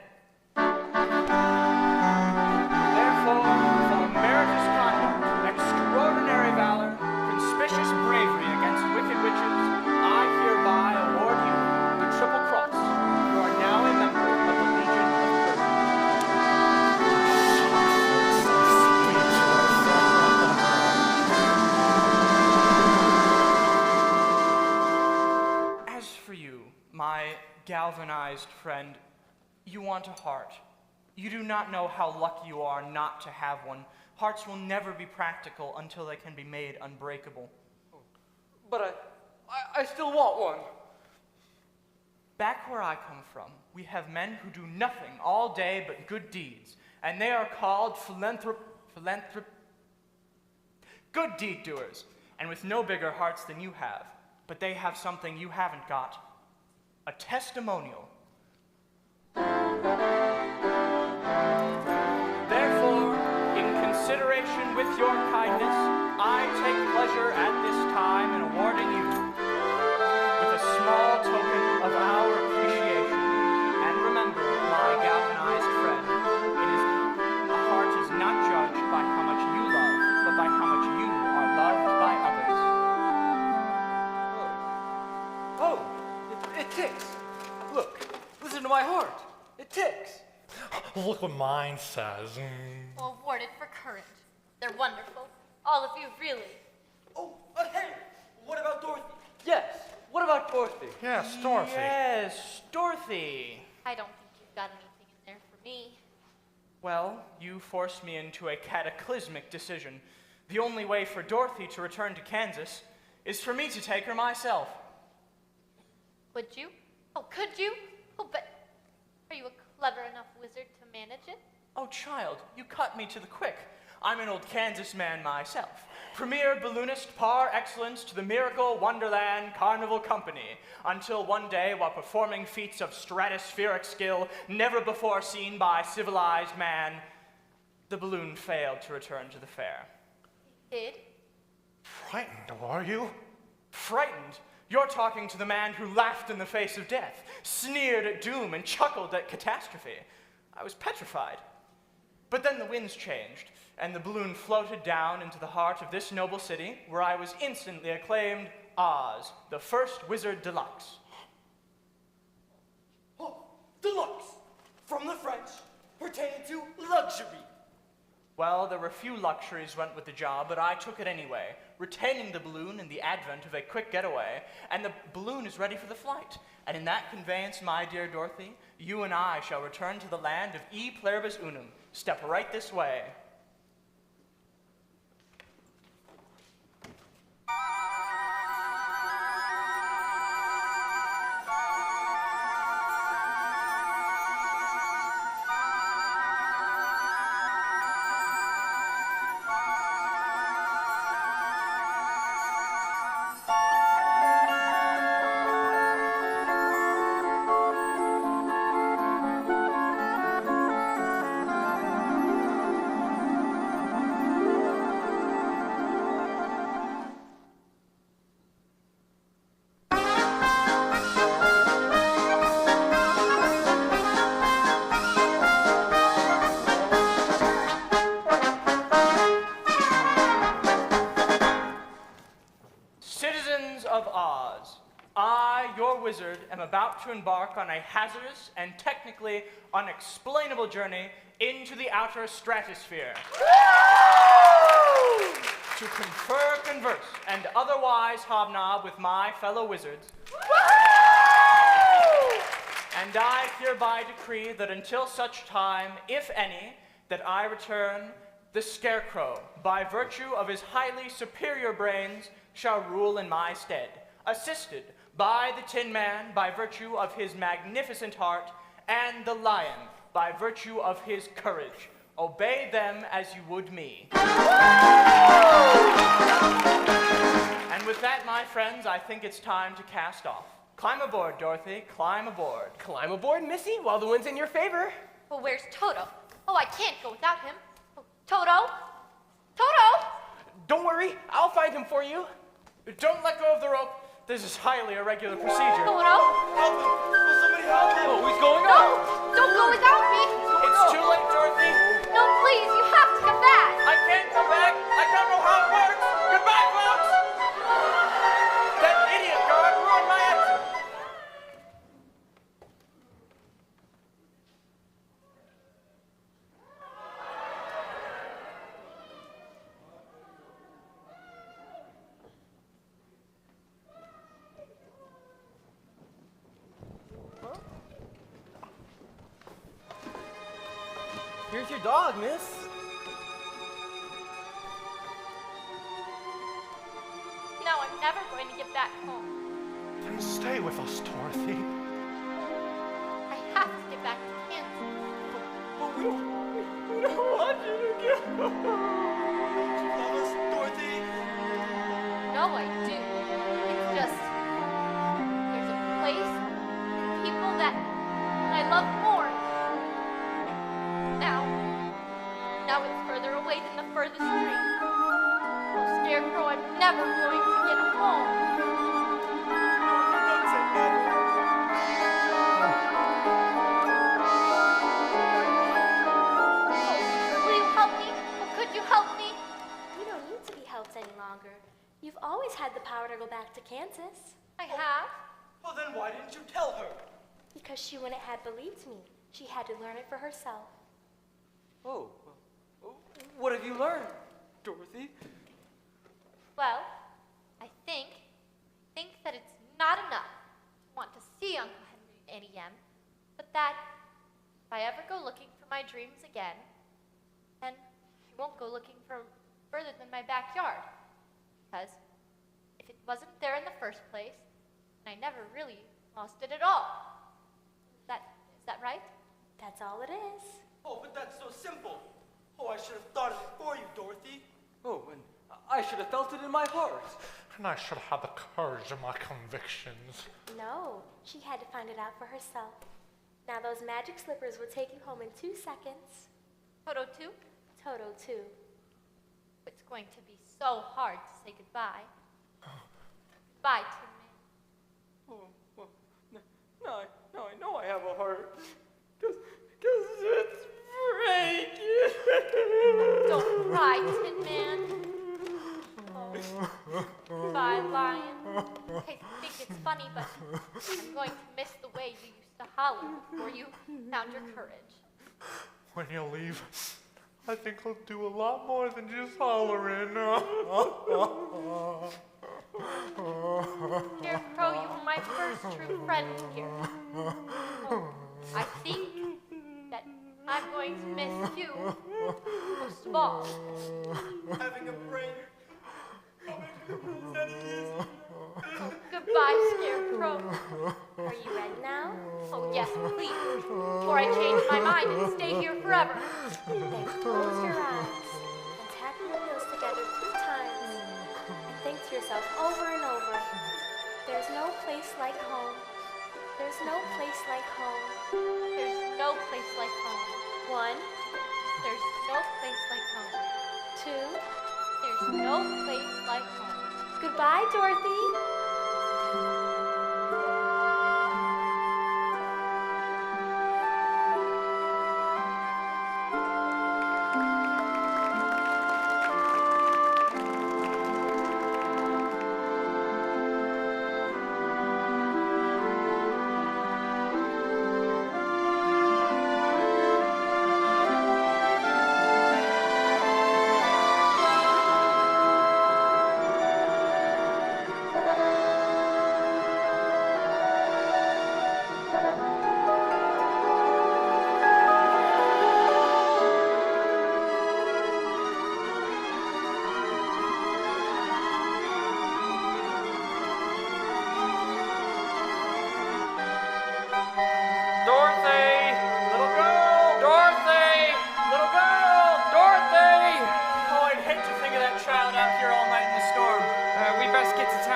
Therefore, for meritorious conduct, extraordinary valor, conspicuous bravery against wicked witches, I hereby award you the Triple Cross. You are now a member of the Legion of Courage. As for you, my galvanized friend, you want a heart. You do not know how lucky you are not to have one. Hearts will never be practical until they can be made unbreakable. But I still want one. Back where I come from, we have men who do nothing all day but good deeds, and they are called good deed doers, and with no bigger hearts than you have. But they have something you haven't got, a testimonial. Therefore, in consideration with your kindness, I take pleasure at this time in awarding you with a small token of our appreciation. And remember, my galvanized friend, a heart is not judged by how much you love, but by how much you are loved by others. It ticks. Look, listen to my heart. It ticks. Look what mine says. Well, awarded for courage. They're wonderful. All of you, really. Oh, hey, what about Dorothy? Yes. What about Dorothy? Yes, Dorothy. Yes, Dorothy. I don't think you've got anything in there for me. Well, you forced me into a cataclysmic decision. The only way for Dorothy to return to Kansas is for me to take her myself. Would you? Oh, could you? Oh, but are you a clever enough wizard to manage it? Oh, child, you cut me to the quick. I'm an old Kansas man myself. Premier balloonist par excellence to the Miracle Wonderland Carnival Company, until one day, while performing feats of stratospheric skill never before seen by civilized man, the balloon failed to return to the fair. Did? Frightened, are you? Frightened? You're talking to the man who laughed in the face of death, sneered at doom, and chuckled at catastrophe. I was petrified. But then the winds changed, and the balloon floated down into the heart of this noble city, where I was instantly acclaimed Oz, the first wizard deluxe. Oh, deluxe, from the French, pertaining to luxury. Well, there were few luxuries went with the job, but I took it anyway, retaining the balloon in the advent of a quick getaway, and the balloon is ready for the flight. And in that conveyance, my dear Dorothy, you and I shall return to the land of E Pluribus Unum. Step right this way. wizard, am about to embark on a hazardous and technically unexplainable journey into the outer stratosphere. To confer, converse, and otherwise hobnob with my fellow wizards. And I hereby decree that until such time, if any, that I return, the Scarecrow, by virtue of his highly superior brains, shall rule in my stead, assisted by the Tin Man, by virtue of his magnificent heart, and the Lion, by virtue of his courage. Obey them as you would me. And with that, my friends, I think it's time to cast off. Climb aboard, Dorothy. Climb aboard. Climb aboard, Missy, while the wind's in your favor. Well, where's Toto? Oh, I can't go without him. Oh, Toto? Toto? Don't worry, I'll find him for you. Don't let go of the rope. This is highly irregular procedure. Toto? Help him! Will somebody help him? Oh, what's going No! on? Don't go without me! It's too late, Dorothy. No, please, you have to come back! I can't come back. I don't know how it works. Goodbye, folks. That idiot guard ruined my exit. Here's your dog, miss. No, I'm never going to get back home. Then stay with us, Dorothy. I have to get back to Kansas. But we don't want you to go. Don't you love us, Dorothy? No, I do. It's just, there's a place, people that I love more. Now it's further away than the furthest dream. Oh, Scarecrow, I'm never going to get home. Don't say never. Will you help me? Oh, could you help me? You don't need to be helped any longer. You've always had the power to go back to Kansas. I have. Well, then why didn't you tell her? Because she wouldn't have believed me. She had to learn it for herself. Oh, well, what have you learned, Dorothy? Well, I think that it's not enough to want to see Uncle Henry and Annie M, but that if I ever go looking for my dreams again, then I won't go looking for further than my backyard. Because if it wasn't there in the first place, then I never really lost it at all. Is that right? That's all it is. Oh, but that's so simple. Oh, I should have thought of it for you, Dorothy. Oh, and I should have felt it in my heart. And I should have had the courage of my convictions. No, she had to find it out for herself. Now those magic slippers will take you home in 2 seconds. Toto too? Toto too. It's going to be so hard to say goodbye. Goodbye, Tin Man. Oh, well, now I know I have a heart. Because it's breaking. Don't cry, Tin Man. Oh. Goodbye, Lion. I think it's funny, but I'm going to miss the way you used to holler before you found your courage. When you leave, I think I'll do a lot more than just hollering. Scarecrow, you were my first true friend here. Oh, I think that I'm going to miss you most of all. Having a brain. Oh, goodbye, Scarecrow. Are you ready now? Oh, yes, please. Before I change my mind and stay here forever. Then close your eyes and tap your heels together 3 times. And think to yourself over and over, there's no place like home. There's no place like home. There's no place like home. 1, There's no place like home. 2. There's no place like home. Goodbye, Dorothy.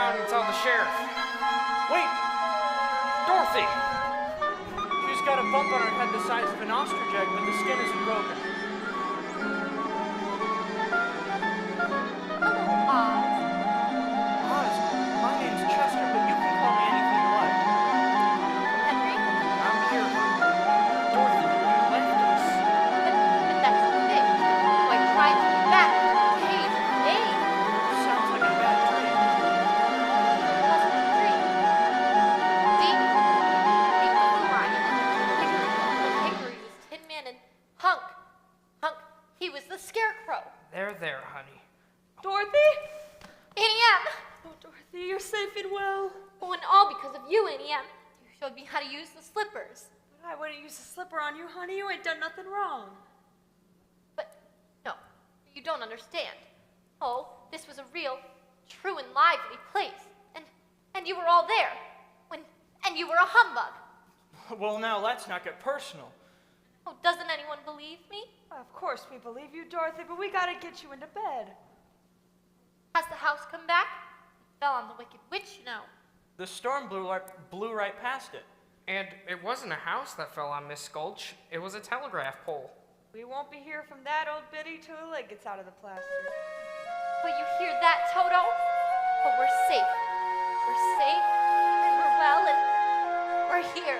around and tell the sheriff. Wait, Dorothy! she's got a bump on her head the size of an ostrich egg, but the skin isn't broken. Oz, my name's Chester, but you can call me anything you like. Henry, I'm here. Dorothy, you left us. but that's the thing. So I tried to be back to Hayes and Abe. Sounds like a bad dream. It wasn't a dream. Deep was the lion, and Hickory was Tin Man, and Hunk, he was the Scarecrow. There, honey. Dorothy? Annie M. Oh, Dorothy, you're safe and well. Oh, and all because of you, Annie M. You showed me how to use the slippers. But I wouldn't use a slipper on you, honey. You ain't done nothing wrong. But no, you don't understand. Oh, this was a real, true, and lively place, and you were all there, and you were a humbug. Well, now let's not get personal. Oh, doesn't anyone believe me? Of course we believe you, Dorothy, but we gotta get you into bed. Has the house come back? It fell on the Wicked Witch, you know. The storm blew right past it. And it wasn't a house that fell on Miss Sculch. It was a telegraph pole. We won't be here from that old biddy till the leg gets out of the plaster. But you hear that, Toto? But we're safe. We're safe, and we're well, and we're here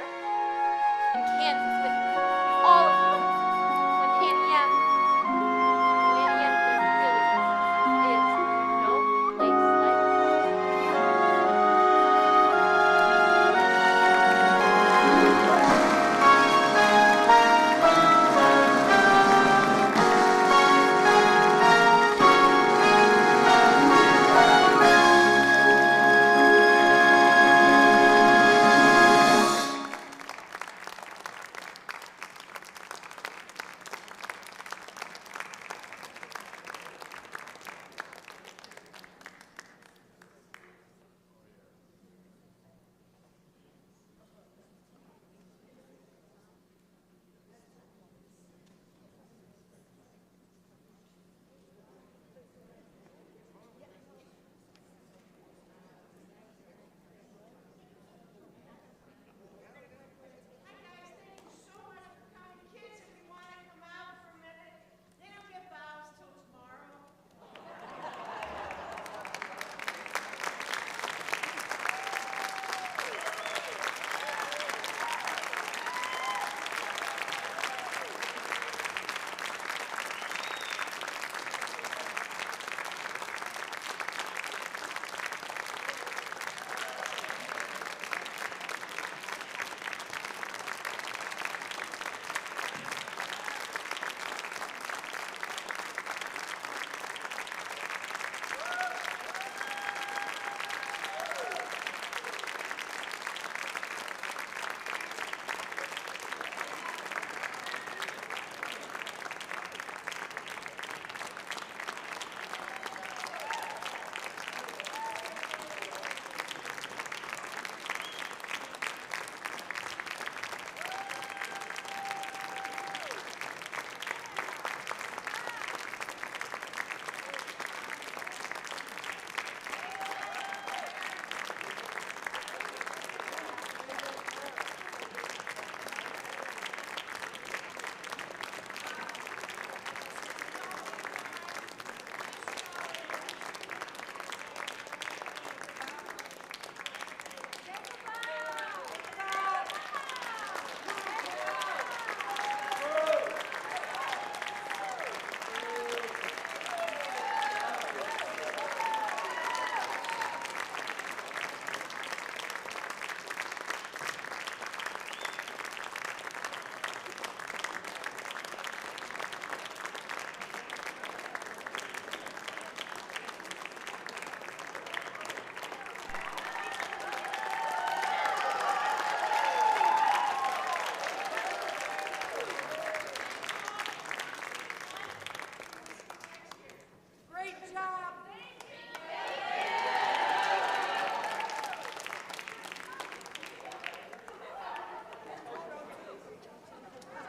in Kansas with all of you.